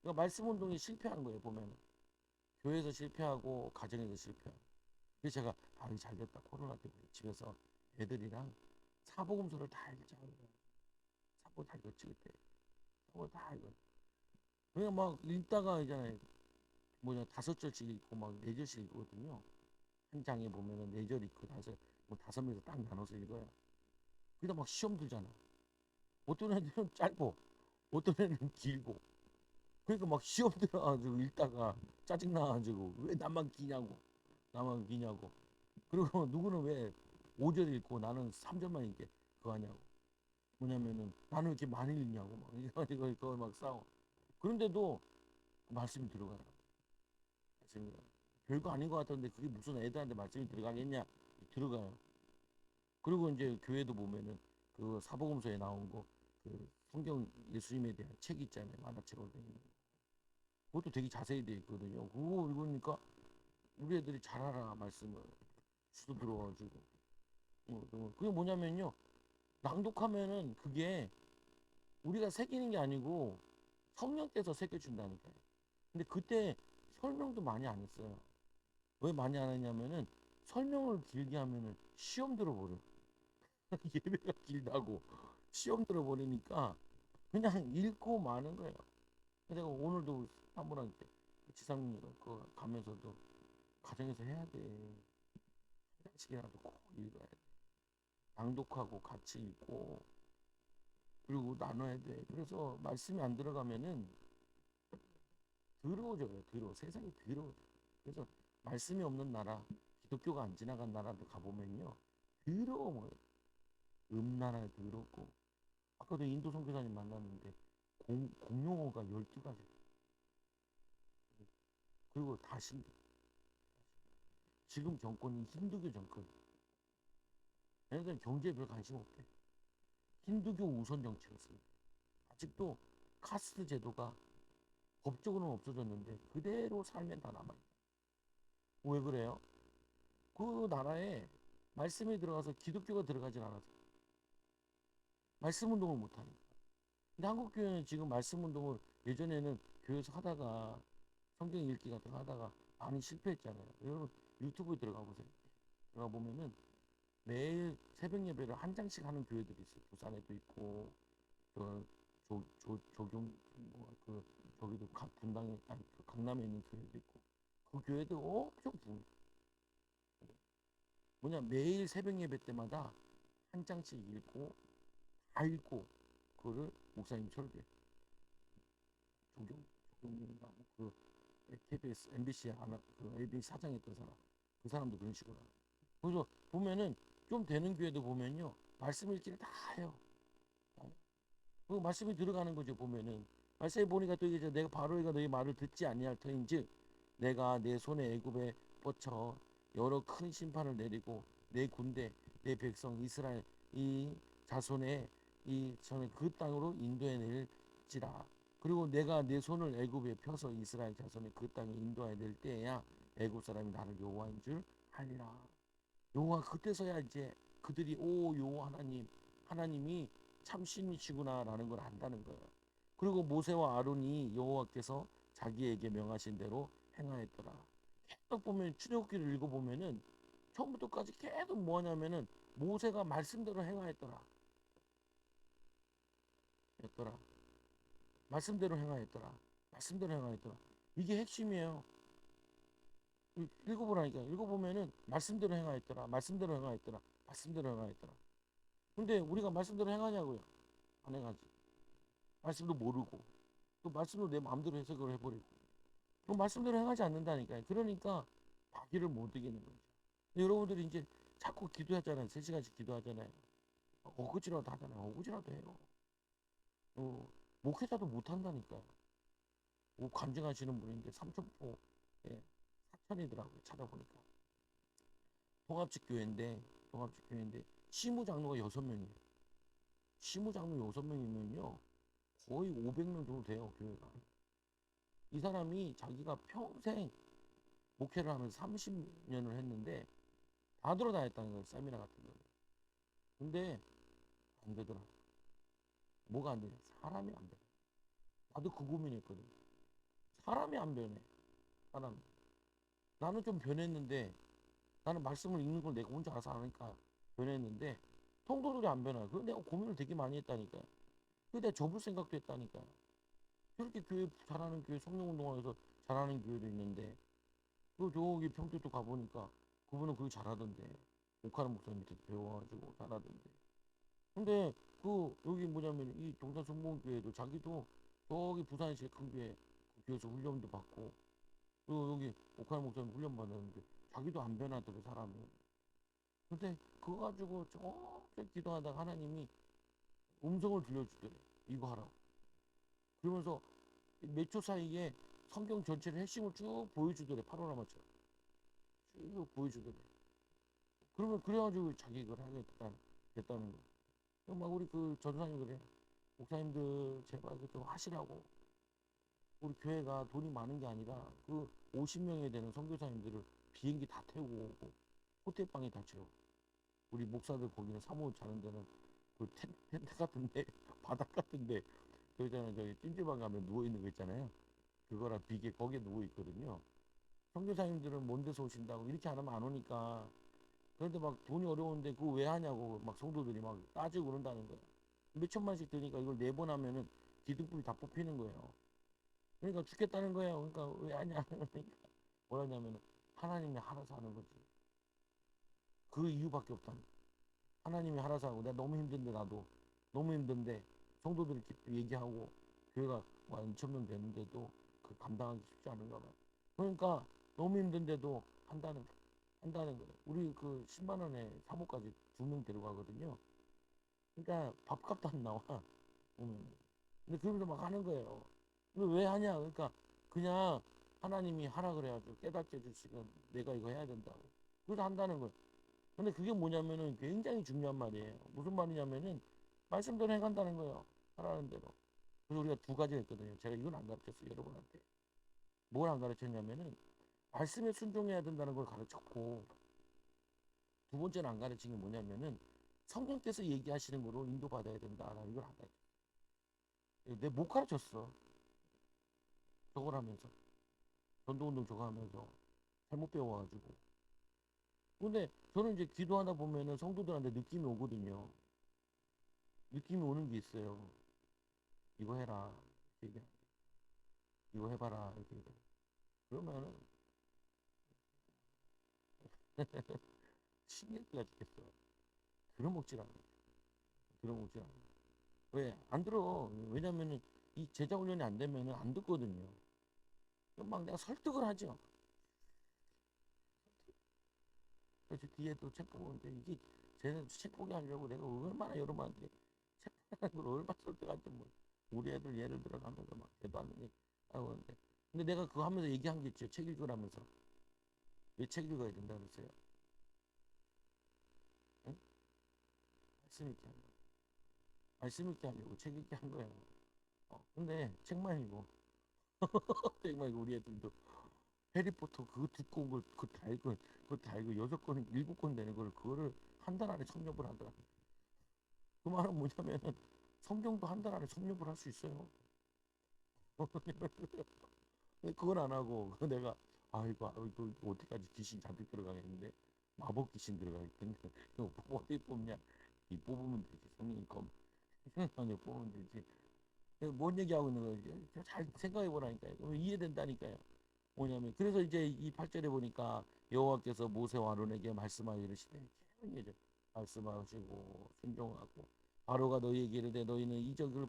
그러니까 말씀 운동이 실패한 거예요 보면은 교회에서 실패하고 가정에서 실패하고. 그래서 제가 이게 잘 됐다 코로나 때문에 집에서 애들이랑 사복음서를 다 읽자고 사복 다 읽었지 그때 사복 다 읽었. 그냥 막 읽다가 있잖아요 뭐냐 5절씩 읽고 막 4절씩 읽거든요. 한 장에 보면은 4절 읽고 뭐 5명에서 딱 나눠서 읽어요. 그러다 막 시험 들잖아. 어떤 애들은 짧고 어떤 애는 길고 그러니까 막 시험 들어가지고 읽다가 짜증 나가지고 왜 나만 기냐고 그리고 누구는 왜 5절 읽고 나는 3절만 읽게 그거 하냐고 뭐냐면은 나는 왜 이렇게 많이 읽냐고 막 이거 막 싸워. 그런데도 말씀이 들어가요. 말씀이 별거 아닌 것 같은데 그게 무슨 애들한테 말씀이 들어가겠냐? 들어가요. 그리고 이제 교회도 보면은 그 사복음서에 나온 거 그 성경 예수님에 대한 책 있잖아요. 만화책으로 되 있는 거. 그것도 되게 자세히 돼 있거든요. 그거 읽으니까 우리 애들이 잘 알아 말씀을 주도 들어가지고 그게 뭐냐면요 낭독하면은 그게 우리가 새기는 게 아니고 성령께서 새겨준다니까요. 근데 그때 설명도 많이 안 했어요. 왜 많이 안 했냐면은 설명을 길게 하면은 시험 들어버려. 예배가 길다고 시험 들어버리니까 그냥 읽고 마는 거예요. 내가 오늘도 사람한테 지상이가 그 가면서도 가정에서 해야 돼. 한 장씩이라도 꼭 읽어야 돼. 낭독하고 같이 읽고 그리고 나눠야 돼. 그래서 말씀이 안 들어가면은 더러워져요. 더러워. 세상이 더러워. 그래서 말씀이 없는 나라, 기독교가 안 지나간 나라도 가보면요. 더러워. 뭐. 음란하게 더럽고. 아까도 인도 선교사님 만났는데 공용어가 12가지. 그리고 다 신도. 지금 정권이 힌두교 정권. 얘네들은 경제에 별 관심 없대. 힌두교 우선 정책을 씁니다. 아직도 카스트 제도가 법적으로는 없어졌는데 그대로 살면 다 남아있다. 왜 그래요? 그 나라에 말씀이 들어가서 기독교가 들어가진 않아서 말씀 운동을 못하니까. 근데 한국 교회는 지금 말씀 운동을 예전에는 교회에서 하다가 성경 읽기 같은 거 하다가 많이 실패했잖아요. 여러분 유튜브에 들어가 보세요. 제가 보면은 매일 새벽 예배를 한 장씩 하는 교회들이 있어요. 부산에도 있고, 그 조경 그 저기도 분당에 아니 그 강남에 있는 교회도 있고, 그 교회도 엄청 뭐냐 매일 새벽 예배 때마다 한 장씩 읽고 다 읽고 그거를 목사님 설교해. 조경인가 그 KBS MBC 아나 그 ABC 사장했던 사람 그 사람도 그런 식으로 하고. 그래서 보면은 좀 되는 교회도 보면요 말씀 읽기를 다 해요. 그 말씀이 들어가는 거죠. 보면은 말씀에 보니까 또 이게 내가 바로 이가 너희 말을 듣지 아니할 터인즉 내가 내 손에 애굽에 뻗쳐 여러 큰 심판을 내리고 내 군대 내 백성 이스라엘 이 자손의 이 저는 그 땅으로 인도해 낼지라. 그리고 내가 내 손을 애굽에 펴서 이스라엘 자손의 그 땅에 인도해 낼 때야 애굽 사람이 나를 여호와인 줄 알리라. 여호와 그때서야 이제 그들이 오 여호와 하나님이 참 신이시구나라는 걸 안다는 거예요. 그리고 모세와 아론이 여호와께서 자기에게 명하신 대로 행하였더라. 계속 보면 출애굽기를 읽어보면은 처음부터까지 계속 뭐냐면은 모세가 말씀대로 행하였더라. 였더라. 말씀대로 행하였더라. 말씀대로 행하였더라. 이게 핵심이에요. 읽어보라니까. 읽어보면은 말씀대로 행하였더라. 말씀대로 행하였더라. 말씀대로 행하였더라. 근데 우리가 말씀대로 행하냐고요? 안 행하지. 말씀도 모르고 또 말씀도 내 마음대로 해석을 해버리고 그 말씀대로 행하지 않는다니까요. 그러니까 자기를 못 이기는 거죠. 여러분들이 이제 자꾸 기도하잖아요. 3시간씩 기도하잖아요. 어거지라도 하잖아요. 어거지라도 해요. 목회자도 못 한다니까요. 간증하시는 분인데 삼천포 예, 사천이더라고요. 찾아보니까 통합집 교회인데 시무장로가 6명이에요. 시무장로 6명이면요 거의 500명 정도 돼요. 교회가. 이 사람이 자기가 평생 목회를 하면서 30년을 했는데 다 돌아다녔다는 거예요. 세미나 같은 거. 근데 안 되더라. 뭐가 안 되냐? 사람이 안 변해. 나도 그 고민이었거든. 사람이 안 변해. 사람. 나는 좀 변했는데 나는 말씀을 읽는 걸 내가 혼자 알아서 하니까 변했는데 통도들이 안 변해. 그래서 내가 고민을 되게 많이 했다니까요. 그래서 내가 접을 생각도 했다니까요. 그렇게 교회 잘하는 교회 성령운동원에서 잘하는 교회도 있는데 그 저기 평택도 가보니까 그분은 그거 잘하던데 옥하는 목사님 밑에서 배워가지고 잘하던데 근데 그 여기 뭐냐면 이 동산 성공교회도 자기도 저기 부산에 제일 큰 교회 그 교회에서 훈련도 받고 또 여기 옥하는 목사님 훈련 받았는데 자기도 안 변하더래 사람이. 근데 그거 가지고 저렇게 기도하다가 하나님이 음성을 들려주더래. 이거 하라고. 그러면서 몇 초 사이에 성경 전체를 핵심을 쭉 보여주더래. 파노라마처럼 쭉 보여주더래. 그러면 그래가지고 자기 이걸 하게 됐다는 거. 막 우리 그 전사님 그래. 목사님들 제발 좀 하시라고. 우리 교회가 돈이 많은 게 아니라 그 50명에 되는 선교사님들을 비행기 다 태우고 오고 호텔방에 다 채워. 우리 목사들 거기는 사모 자는 데는 그 텐트 같은데 바닥 같은데 저기잖아요. 저기 찜질방 가면 누워 있는 거 있잖아요. 그거랑 비계 거기에 누워 있거든요. 선교사님들은 먼 데서 오신다고 이렇게 안 하면 안 오니까 그런데 막 돈이 어려운데 그거 왜 하냐고 막 성도들이 막 따지고 그런다는 거야. 몇 천만씩 드니까 이걸 4번 하면은 기둥불이 다 뽑히는 거예요. 그러니까 죽겠다는 거예요. 그러니까 왜 하냐. 그러니까 뭐라냐면은 하나님이 알아서 하는 거지. 그 이유밖에 없다는 거야. 하나님이 알아서 하고 내가 너무 힘든데 나도 너무 힘든데 성도들이 얘기하고 교회가 뭐 2천 명 되는데도 그 감당하기 쉽지 않은가 봐요. 그러니까 너무 힘든데도 한다는 거예요. 우리 그 10만 원에 사모까지 2명 데려가거든요. 그러니까 밥값도 안 나와. 보면. 근데 그러면서 막 하는 거예요. 근데 왜 하냐? 그러니까 그냥 하나님이 하라 그래가지고 깨닫게 해주시면 내가 이거 해야 된다고. 그래서 한다는 거예요. 근데 그게 뭐냐면은 굉장히 중요한 말이에요. 무슨 말이냐면은 말씀대로 해간다는 거예요. 하라는 대로. 그래서 우리가 2가지 했거든요. 제가 이건 안 가르쳤어요. 여러분한테. 뭘 안 가르쳤냐면은 말씀에 순종해야 된다는 걸 가르쳤고 2번째는 안 가르친 게 뭐냐면은 성령께서 얘기하시는 거로 인도받아야 된다라는 걸 안 가르쳤어요. 내가 못 가르쳤어. 저걸 하면서 전도운동 저거 하면서 잘못 배워가지고 근데 저는 이제 기도하다 보면은 성도들한테 느낌이 오거든요. 느낌이 오는 게 있어요. 이거 해라. 이렇게 얘기해. 이거 해봐라. 이렇게 얘기해. 그러면은 신경기가 죽겠어. 들어먹질 않아. 들어먹질 않아. 왜? 안 들어. 왜냐면은 이 제자 훈련이 안 되면은 안 듣거든요. 그럼 막 내가 설득을 하죠. 그래서 뒤에 또 책 보고 이제 이게 쟤는 책 보게 하려고 내가 얼마나 여러분한테 책 보라는 걸 얼마나 설득하지 뭐. 우리 애들 예를 들어가면서 막 걔도 안 되니 하고 하는데. 근데 내가 그거 하면서 얘기한 게 있죠. 책 읽으라면서. 왜 책 읽어야 된다 그랬어요? 응? 말씀 있게 하려고. 말씀 있게 하려고 책 읽게 한 거예요. 근데 책만 읽고 책만 읽고 우리 애들도 해리포터 그 두꺼운 걸 그거 다 읽고 6권 7권 되는 걸 그거를 한 달 안에 섭렵을 하더라. 그 말은 뭐냐면은 성경도 한 달 안에 섭렵을 할 수 있어요. 근데 그걸 안 하고 내가 아이고 어디까지 귀신 잔뜩 들어가겠는데 마법 귀신 들어가겠는데 이거 어디 뽑냐? 이 뽑으면 되지 성령이 검 성령이 뽑으면 되지. 뭔 얘기하고 있는 거예요? 잘 생각해 보라니까요. 이해된다니까요. 뭐냐면 그래서 이제 이 8절에 보니까 여호와께서 모세와 아론에게 말씀하여 이르시되 계속 이제 말씀하시고 순종하고 바로가 너희에게 이르되 너희는 이적을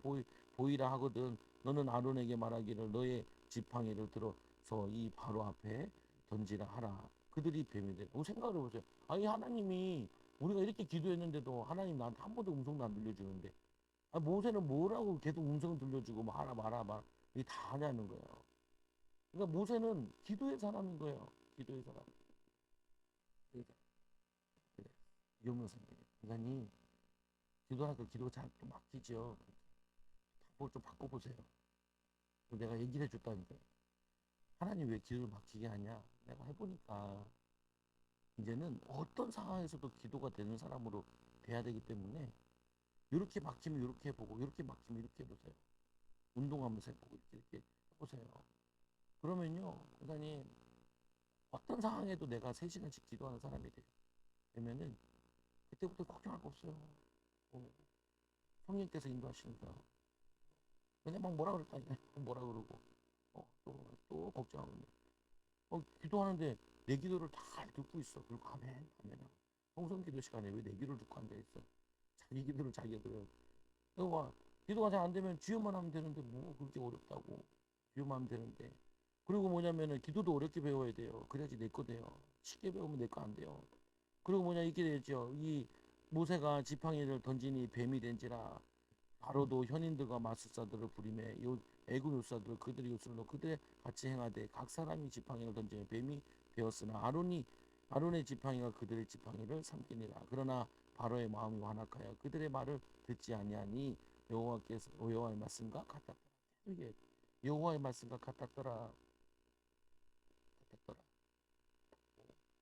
보이라 하거든 너는 아론에게 말하기를 너의 지팡이를 들어서 이 바로 앞에 던지라 하라 그들이 뱀이 되라. 생각을 해보세요. 아니 하나님이 우리가 이렇게 기도했는데도 하나님 나한테 한 번도 음성도 안 들려주는데 모세는 뭐라고 계속 음성 들려주고 뭐 하라 마라 말 이게 다 하냐는 거예요. 그러니까 모세는 기도의 사람인 거예요. 기도의 사람. 그러니까 그래. 이러면서 인간이 기도하니까 기도가 잘 또 막히죠. 답을 좀 바꿔보세요. 내가 얘기를 해줬다니까요. 하나님 왜 기도를 막히게 하냐? 내가 해보니까 이제는 어떤 상황에서도 기도가 되는 사람으로 돼야 되기 때문에 이렇게 막히면 이렇게 해보고 이렇게 막히면 이렇게 해보세요. 운동하면서 해보고 이렇게 해보세요. 그러면요, 인간이 어떤 상황에도 내가 3시간씩 기도하는 사람이 되면은 그때부터 걱정할 거 없어요. 어, 성령께서 인도하시니까. 근데 막 뭐라 그랬다니까. 뭐라 그러고. 또 걱정하고 있네. 기도하는데 내 기도를 다 듣고 있어. 그리고 아멘, 아멘. 성성 기도 시간에 왜 내 기도를 듣고 앉아있어? 자기 기도를 자기가 들어요. 이거 봐. 기도가 잘 안 되면 주여만 하면 되는데 뭐 그렇게 어렵다고. 주여만 하면 되는데. 그리고 뭐냐면은 기도도 어렵게 배워야 돼요. 그래야지 내 거 돼요. 쉽게 배우면 내 거 안 돼요. 그리고 뭐냐 이게 되죠. 이 모세가 지팡이를 던지니 뱀이 된지라 바로도 현인들과 마술사들을 부리매 애굽 요사들 그들의 요술로 그들의 같이 행하되 각 사람이 지팡이를 던지며 뱀이 되었으나 아론의 지팡이가 그들의 지팡이를 삼키니라. 그러나 바로의 마음이 완악하여 그들의 말을 듣지 아니하니 여호와의 말씀과 같았더라. 이게 여호와의 말씀과 같았더라. 같았더라.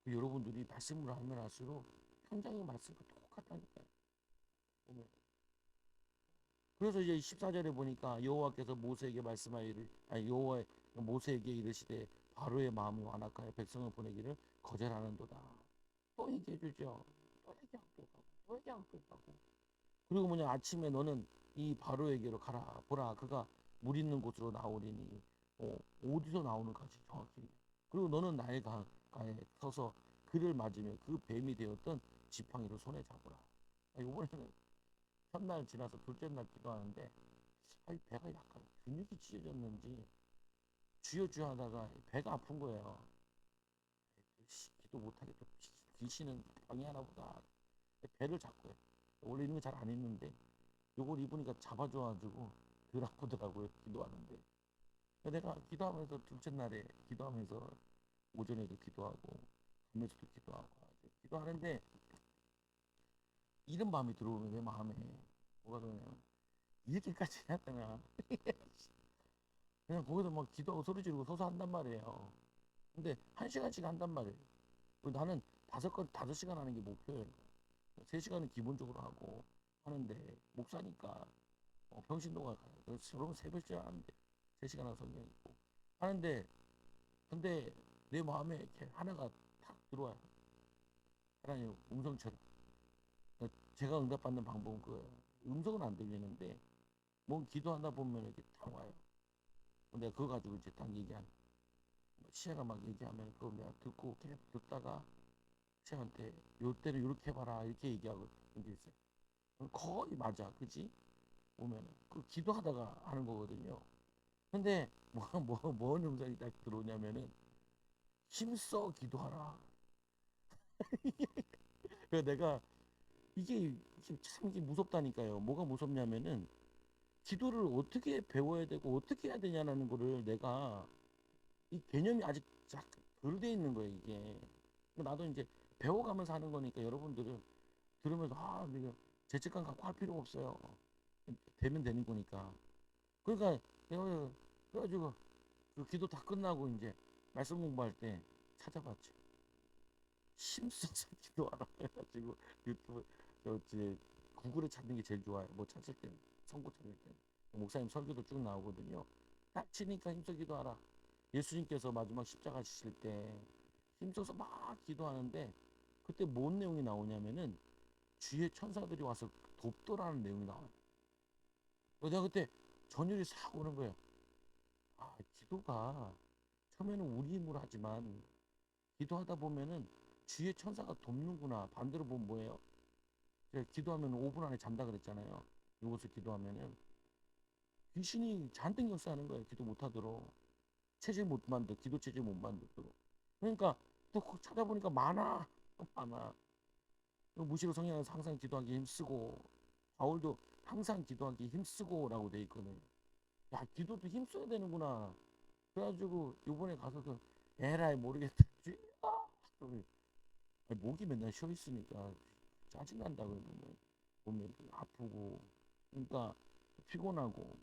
여러분들이 말씀을 하면 할수록 현장의 말씀과 똑같다니까요. 보면. 그래서 이제 14절에 보니까 여호와께서 모세에게 말씀하여 아니 여호와 모세에게 이르시되 바로의 마음이 완악하여 백성을 보내기를 거절하는도다. 또 얘기해 주죠. 또 얘기하고 또 가고 또 얘기하고 또 가고. 그리고 뭐냐 아침에 너는 이 바로에게로 가라 보라 그가 물 있는 곳으로 나오리니 어디서 나오는가지 정확히. 그리고 너는 나의 강가에 서서 그를 맞으며 그 뱀이 되었던 지팡이를 손에 잡으라. 이번에는 첫날 지나서 둘째 날 기도하는데 배가 약간 근육이 찢어졌는지 주여 주여 하다가 배가 아픈 거예요. 기도 못하게 또 귀신은 방해하나 보다. 배를 잡고 요 원래 이런 거 잘 안 했는데 요걸 입으니까 잡아줘가지고 덜 아프더라고요. 기도하는데. 내가 기도하면서 둘째 날에 기도하면서 오전에도 기도하고 밤에서도 기도하고 기도하는데 이런 마음이 들어오면 내 마음에 뭐가 그러냐면 이렇게까지 해야 되나 그냥 거기서 막 기도하고 소리 지르고 서서 한단 말이에요. 근데 1시간씩 한단 말이에요. 나는 5시간 하는 게 목표예요. 3시간은 기본적으로 하고 하는데 목사니까 평신도가 가요. 그래서 여러분 새벽에 하는데 3시간 하는 성경 있고 하는데 근데 내 마음에 이렇게 하나가 탁 들어와요. 하나님 음성처럼. 제가 응답받는 방법은 그거예요. 음성은 안 들리는데 뭐 기도하다 보면 이렇게 다 와요. 내가 그거 가지고 이제 딱 얘기하는 시아가 막 얘기하면 그거 내가 듣고 계속 듣다가 시아한테 요 때는 이렇게 해봐라 이렇게 얘기하고 이제 있어요. 거의 맞아, 그지? 보면은 그 기도하다가 하는 거거든요. 근데 뭔 음성이 딱 들어오냐면은 힘써 기도하라. 그래서 내가 이게 참 이게 무섭다니까요. 뭐가 무섭냐면은 기도를 어떻게 배워야 되고 어떻게 해야 되냐라는 거를 내가 이 개념이 아직 덜 돼 있는 거예요, 이게. 나도 이제 배워가면서 하는 거니까 여러분들은 들으면서 내가 죄책감 갖고 할 필요 없어요. 되면 되는 거니까. 그러니까 내가 그래가지고 그 기도 다 끝나고 이제 말씀 공부할 때 찾아봤죠. 힘써서 기도하라 해가지고 유튜브 제 구글에 찾는 게 제일 좋아요. 뭐 찾을 때는 성고 찾을 때는 목사님 설교도 쭉 나오거든요. 딱 치니까 힘써 기도하라. 예수님께서 마지막 십자가 지실 때 힘써서 막 기도하는데 그때 뭔 내용이 나오냐면은 주위에 천사들이 와서 돕더라는 내용이 나와요. 내가 그때 전율이 싹 오는 거예요. 기도가 처음에는 우리 힘으로 하지만 기도하다 보면은 주위에 천사가 돕는구나. 반대로 보면 뭐예요? 제가 기도하면 5분 안에 잔다 그랬잖아요. 이곳을 기도하면은 귀신이 잔뜩 역사하는 거예요. 기도 못하도록. 체질 못 만들, 기도 체질 못 만들도록. 그러니까 또 찾아보니까 많아. 많아. 무시로 성령은 항상 기도하기 힘쓰고 바울도 항상 기도하기 힘쓰고라고 돼 있거든. 야, 기도도 힘써야 되는구나. 그래가지고 요번에 가서도 에라이 모르겠다. 목이 맨날 쉬어 있으니까 짜증난다 그러면 보면 아프고 그러니까 피곤하고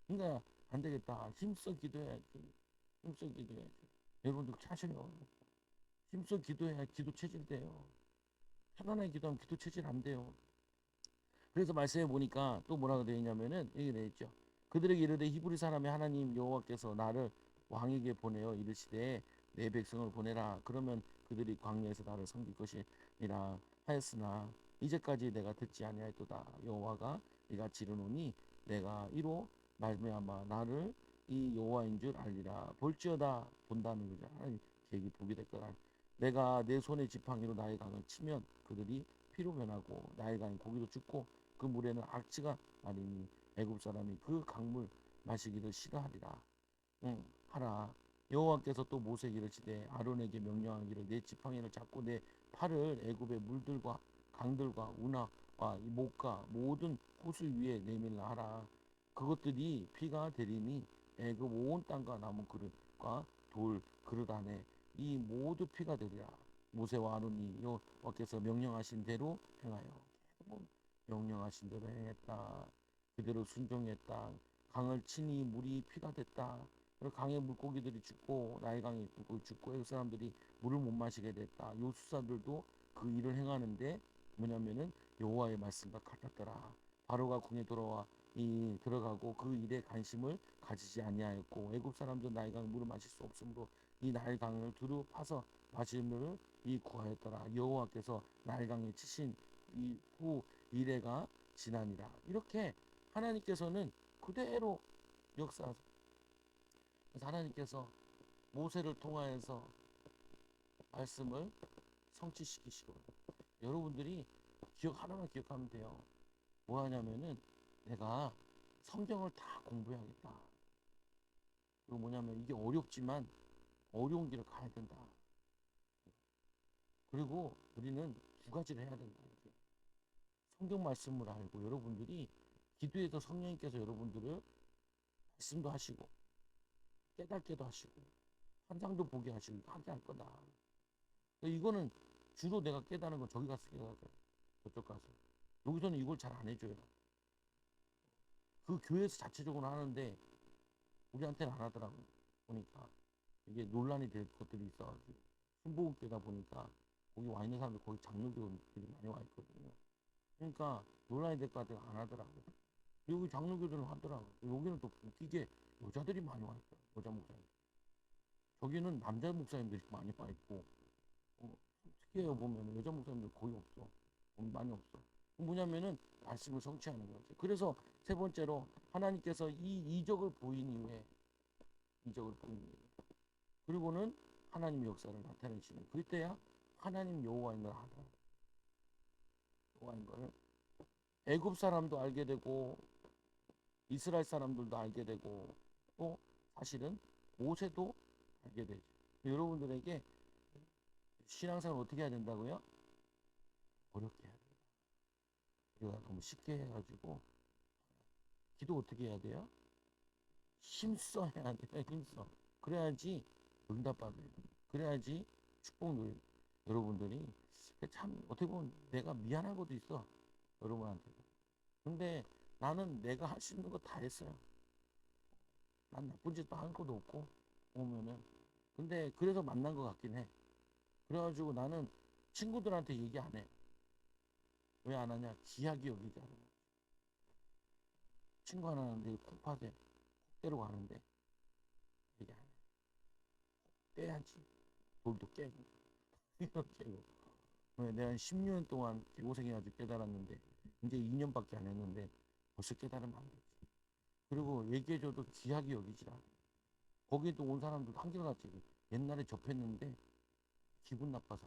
그러니까 안 되겠다. 힘써 기도해야지. 힘써 기도해야지. 여러분들 하셔요. 힘써 기도해야 기도 체질 돼요. 편안하게 기도하면 기도 체질 안 돼요. 그래서 말씀해 보니까 또 뭐라고 되어 있냐면은 여기 되어 있죠. 그들에게 이르되 히브리 사람의 하나님 여호와께서 나를 왕에게 보내어 이르시되 내 백성을 보내라. 그러면 그들이 광야에서 나를 섬길 것이니라 하였으나 이제까지 내가 듣지 아니하였도다. 여호와가 이같이 이르노니 내가 이로 말미암아 나를 이 여호와인 줄 알리라. 볼지어다 본다는 거죠. 하나님 계획이 보게 될 거라. 내가 내 손의 지팡이로 나의 강을 치면 그들이 피로 변하고 나의 강이 고기로 죽고 그 물에는 악취가 나리니 애굽 사람이 그 강물 마시기를 싫어하리라. 하라. 여호와께서 또 모세에게 이르시되 아론에게 명령하기를 내 지팡이를 잡고 내 팔을 애굽의 물들과 강들과 운하와 이 목과 모든 호수 위에 내밀라 하라. 그것들이 피가 되리니 애굽 온 땅과 나무 그릇과 돌 그릇 안에 이 모두 피가 되리라. 모세와 아론이 여호와께서 명령하신 대로 행하여 명령하신 대로 행했다. 그대로 순종했다. 강을 치니 물이 피가 됐다. 그리고 강의 물고기들이 죽고 나일 강의 물고기 죽고 그 사람들이 물을 못 마시게 됐다. 요수사들도 그 일을 행하는데 뭐냐면은 여호와의 말씀과 같았더라. 바로가 궁에 돌아와 들어가고 그 일에 관심을 가지지 아니하였고 애굽 사람도 나일 강 물을 마실 수 없으므로 이 나일 강을 두루 파서 마실 물을 구하였더라. 여호와께서 나일 강에 치신 이후 이래가 지나니라. 이렇게 하나님께서는 그대로 역사하세요. 그래서 하나님께서 모세를 통하여서 말씀을 성취시키시고 여러분들이 하나만 기억하면 돼요. 뭐 하냐면은 내가 성경을 다 공부해야겠다. 그리고 뭐냐면 이게 어렵지만 어려운 길을 가야 된다. 그리고 우리는 두 가지를 해야 된다. 이렇게. 성경 말씀을 알고 여러분들이 기도에서 성령님께서 여러분들을 말씀도 하시고 깨닫게도 하시고 환상도 보게 하시고 하게 할 거다. 이거는 주로 내가 깨닫는 건 저기 가서 깨닫아요. 저쪽 가서. 여기서는 이걸 잘 안 해줘요. 그 교회에서 자체적으로 하는데 우리한테는 안 하더라고요. 보니까 이게 논란이 될 것들이 있어가지고 순복음교다 보니까 거기 와 있는 사람들 거기 장로교들이 많이 와 있거든요. 그러니까 논란이 될 것 같아서 안 하더라고요. 여기 장로교들은 하더라고요. 여기는 또 웃기게 여자들이 많이 와 있어요. 여자 목사님. 저기는 남자 목사님들이 많이 와 있고 특이해요. 보면 여자 목사님들 거의 없어. 많이 없어. 뭐냐면은 말씀을 성취하는 거죠. 그래서 세 번째로 하나님께서 이 이적을 보인 이후에 이적을 보인 이후에 그리고는 하나님의 역사를 나타내시는 그때야 하나님 여호와인 걸 하더라. 여호와인 거를 애굽 사람도 알게 되고 이스라엘 사람들도 알게 되고 또 사실은 모세도 알게 되죠. 여러분들에게 신앙생활 어떻게 해야 된다고요? 어렵게 해야 돼요. 우리가 너무 쉽게 해가지고 기도 어떻게 해야 돼요? 힘써 해야 돼요. 힘써. 그래야지 응답받아요. 그래야지 축복 누려요. 여러분들이 참 어떻게 보면 내가 미안한 것도 있어. 여러분한테. 근데 나는 내가 할 수 있는 거 다 했어요. 난 나쁜 짓도 한 것도 없고 보면은 근데 그래서 만난 것 같긴 해. 그래가지고 나는 친구들한테 얘기 안 해. 왜 안 하냐? 귀하게 여기지 않아. 친구 하나 내일 콩팥에 때로 가는데 얘기 안 해. 깨야지. 돌도 깨고 깨고. 왜 내가 10년 동안 개고생해가지고 깨달았는데 이제 2년밖에 안 했는데 벌써 깨달으면 안 되지. 그리고 얘기해줘도 귀하게 여기지라. 거기에 또 온 사람들도 한결같이 옛날에 접했는데 기분 나빠서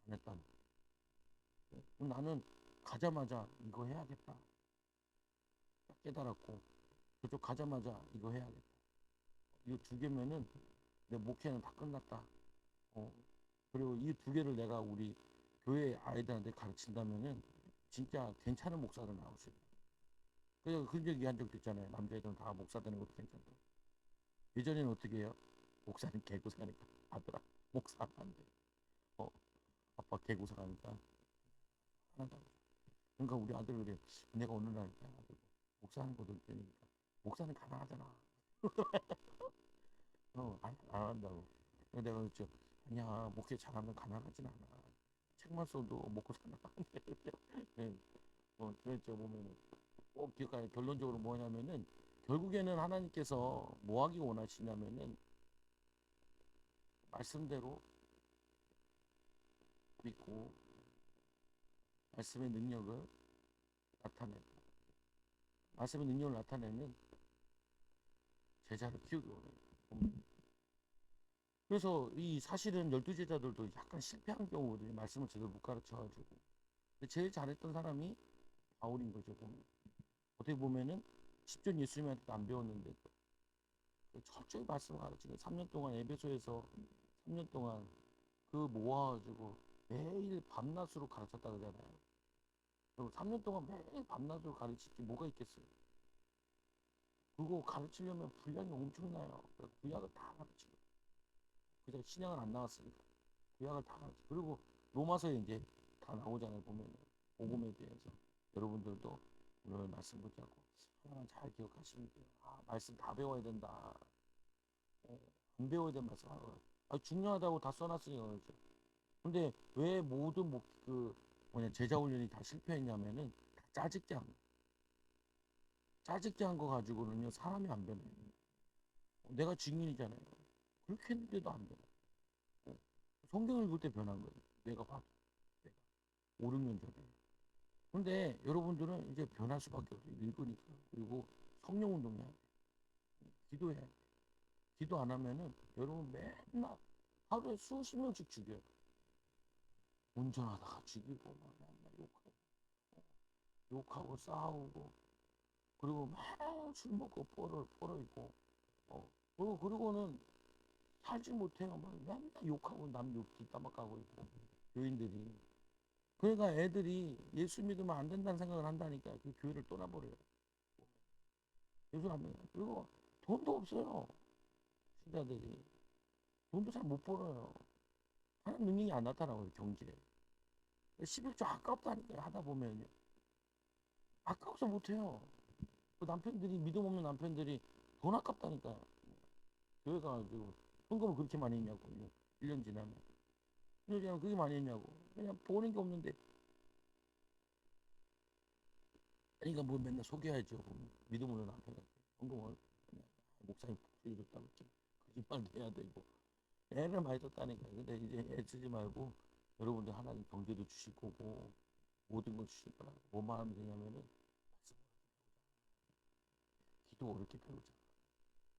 안 했다는. 나는 가자마자 이거 해야겠다. 깨달았고 그쪽 가자마자 이거 해야겠다. 이거 두 개면은 내 목회는 다 끝났다. 어. 그리고 이 두 개를 내가 우리 교회 아이들한테 가르친다면은 진짜 괜찮은 목사로 나올 수 있다. 그래서 그런 얘기 한 적도 있잖아요. 남자애들은 다 목사 되는 것도 괜찮다. 예전에는 어떻게 해요? 목사님 개구사니까 아들아 목사 안 돼. 어, 아빠 개구사니까 하나도 안 돼. 그러니까 우리 아들 그래. 내가 어느 날 아들 목사하는 거 들으니까 목사는 가난하잖아. 안 한다고. 그래서 내가 그랬죠. 아니야 목회 잘하면 가난하진 않아. 책만 써도 먹고 사나. 네, 그랬죠 보면은 꼭 기억하는 결론적으로 뭐냐면은 결국에는 하나님께서 뭐 하기 원하시냐면은 말씀대로 믿고 말씀의 능력을 나타내고 말씀의 능력을 나타내는 제자를 키우기 원해요. 그래서 이 사실은 12제자들도 약간 실패한 경우거든요. 말씀을 제대로 못 가르쳐가지고. 근데 제일 잘했던 사람이 바울인 거죠. 보면. 어떻게 보면은 10전 예수님한테도 안 배웠는데 철저히 말씀을 가르치고 3년 동안 에베소에서 3년 동안 그 모아가지고 매일 밤낮으로 가르쳤다 그러잖아요. 그리고 3년 동안 매일 밤낮으로 가르칠 게 뭐가 있겠어요. 그거 가르치려면 분량이 엄청나요. 구약을 다 가르치고 그냥 신약은 안 나왔으니까 구약을 다 가르치고 그리고 로마서에 이제 다 나오잖아요. 보면 복음에 대해서 여러분들도 오늘 말씀 붙잡고 하나만 잘 기억하시면 돼요. 말씀 다 배워야 된다. 안 배워야 될 말씀 중요하다고 다 써놨으니까 그렇죠. 근데 왜 모든 제자 훈련이 다 실패했냐면은 다 짜집게 한 거. 짜집게 한 거 가지고는요 사람이 안 변해요. 내가 증인이잖아요. 그렇게 했는데도 안 변해. 성경 읽을 때 변한 거예요. 내가 봐도. 내가 5, 6년 전에. 근데 여러분들은 이제 변할 수밖에 없어요. 읽으니까. 그리고 성령 운동해야 돼. 기도해야 돼. 기도 안 하면은 여러분 맨날 하루에 수십 명씩 죽여요. 운전하다가 죽이고 막 맨날 욕하고 싸우고 그리고 맨날 술 먹고 뻘어 있고 그리고는 살지 못해요. 막 맨날 욕하고 남 욕 뒷담화하고 있고 교인들이 그러니까 애들이 예수 믿으면 안 된다는 생각을 한다니까 그 교회를 떠나버려요. 예수 안 믿어요. 그리고 돈도 없어요. 신자들이 돈도 잘 못 벌어요. 하나님 능력이 안 나타나고요 경제에. 11조 아깝다니까요 하다 보면요. 아까워서 못해요. 그 남편들이 믿음 없는 남편들이 돈 아깝다니까요. 교회 가가지고 헌금을 그렇게 많이 했냐고 1년 지나면 1년 지나면 그게 많이 했냐고 그냥 보는 게 없는데 그러니까 뭐 맨날 속여야죠. 믿음 없는 남편한테 헌금을 그냥 목사님 복수해줬다고 거짓말도 해야 되고 애를 많이 떴다니까요. 근데 이제 애 쓰지 말고 여러분들 하나님 경제도 주실 거고 모든 걸 주실 거라. 뭐만 하면 되냐면은 기도 어렵게 배우자.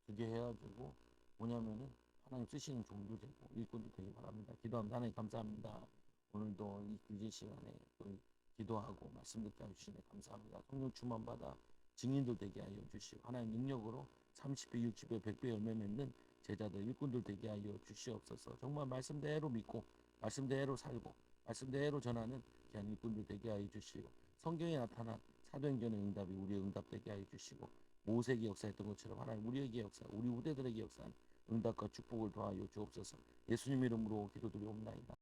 그게 해가지고 뭐냐면은 하나님 쓰시는 종도 되고 일꾼도 되기 바랍니다. 기도합니다. 하나님 감사합니다. 오늘도 이 늦은 시간에 또 기도하고 말씀 듣게 해주시네 감사합니다. 성령 충만 받아 증인들 되게 하여 주시고 하나님 능력으로 30배, 60배, 100배 열매 맺는 제자들 일꾼들 되게 하여 주시옵소서. 정말 말씀대로 믿고 말씀대로 살고 말씀대로 전하는 귀한 일꾼들 되게 하여 주시고 성경에 나타난 사도행전의 응답이 우리의 응답 되게 하여 주시고 모세기 역사했던 것처럼 하나님 우리에게 역사, 우리 후대들에게 역사한 응답과 축복을 더하여 주옵소서. 예수님 이름으로 기도드리옵나이다.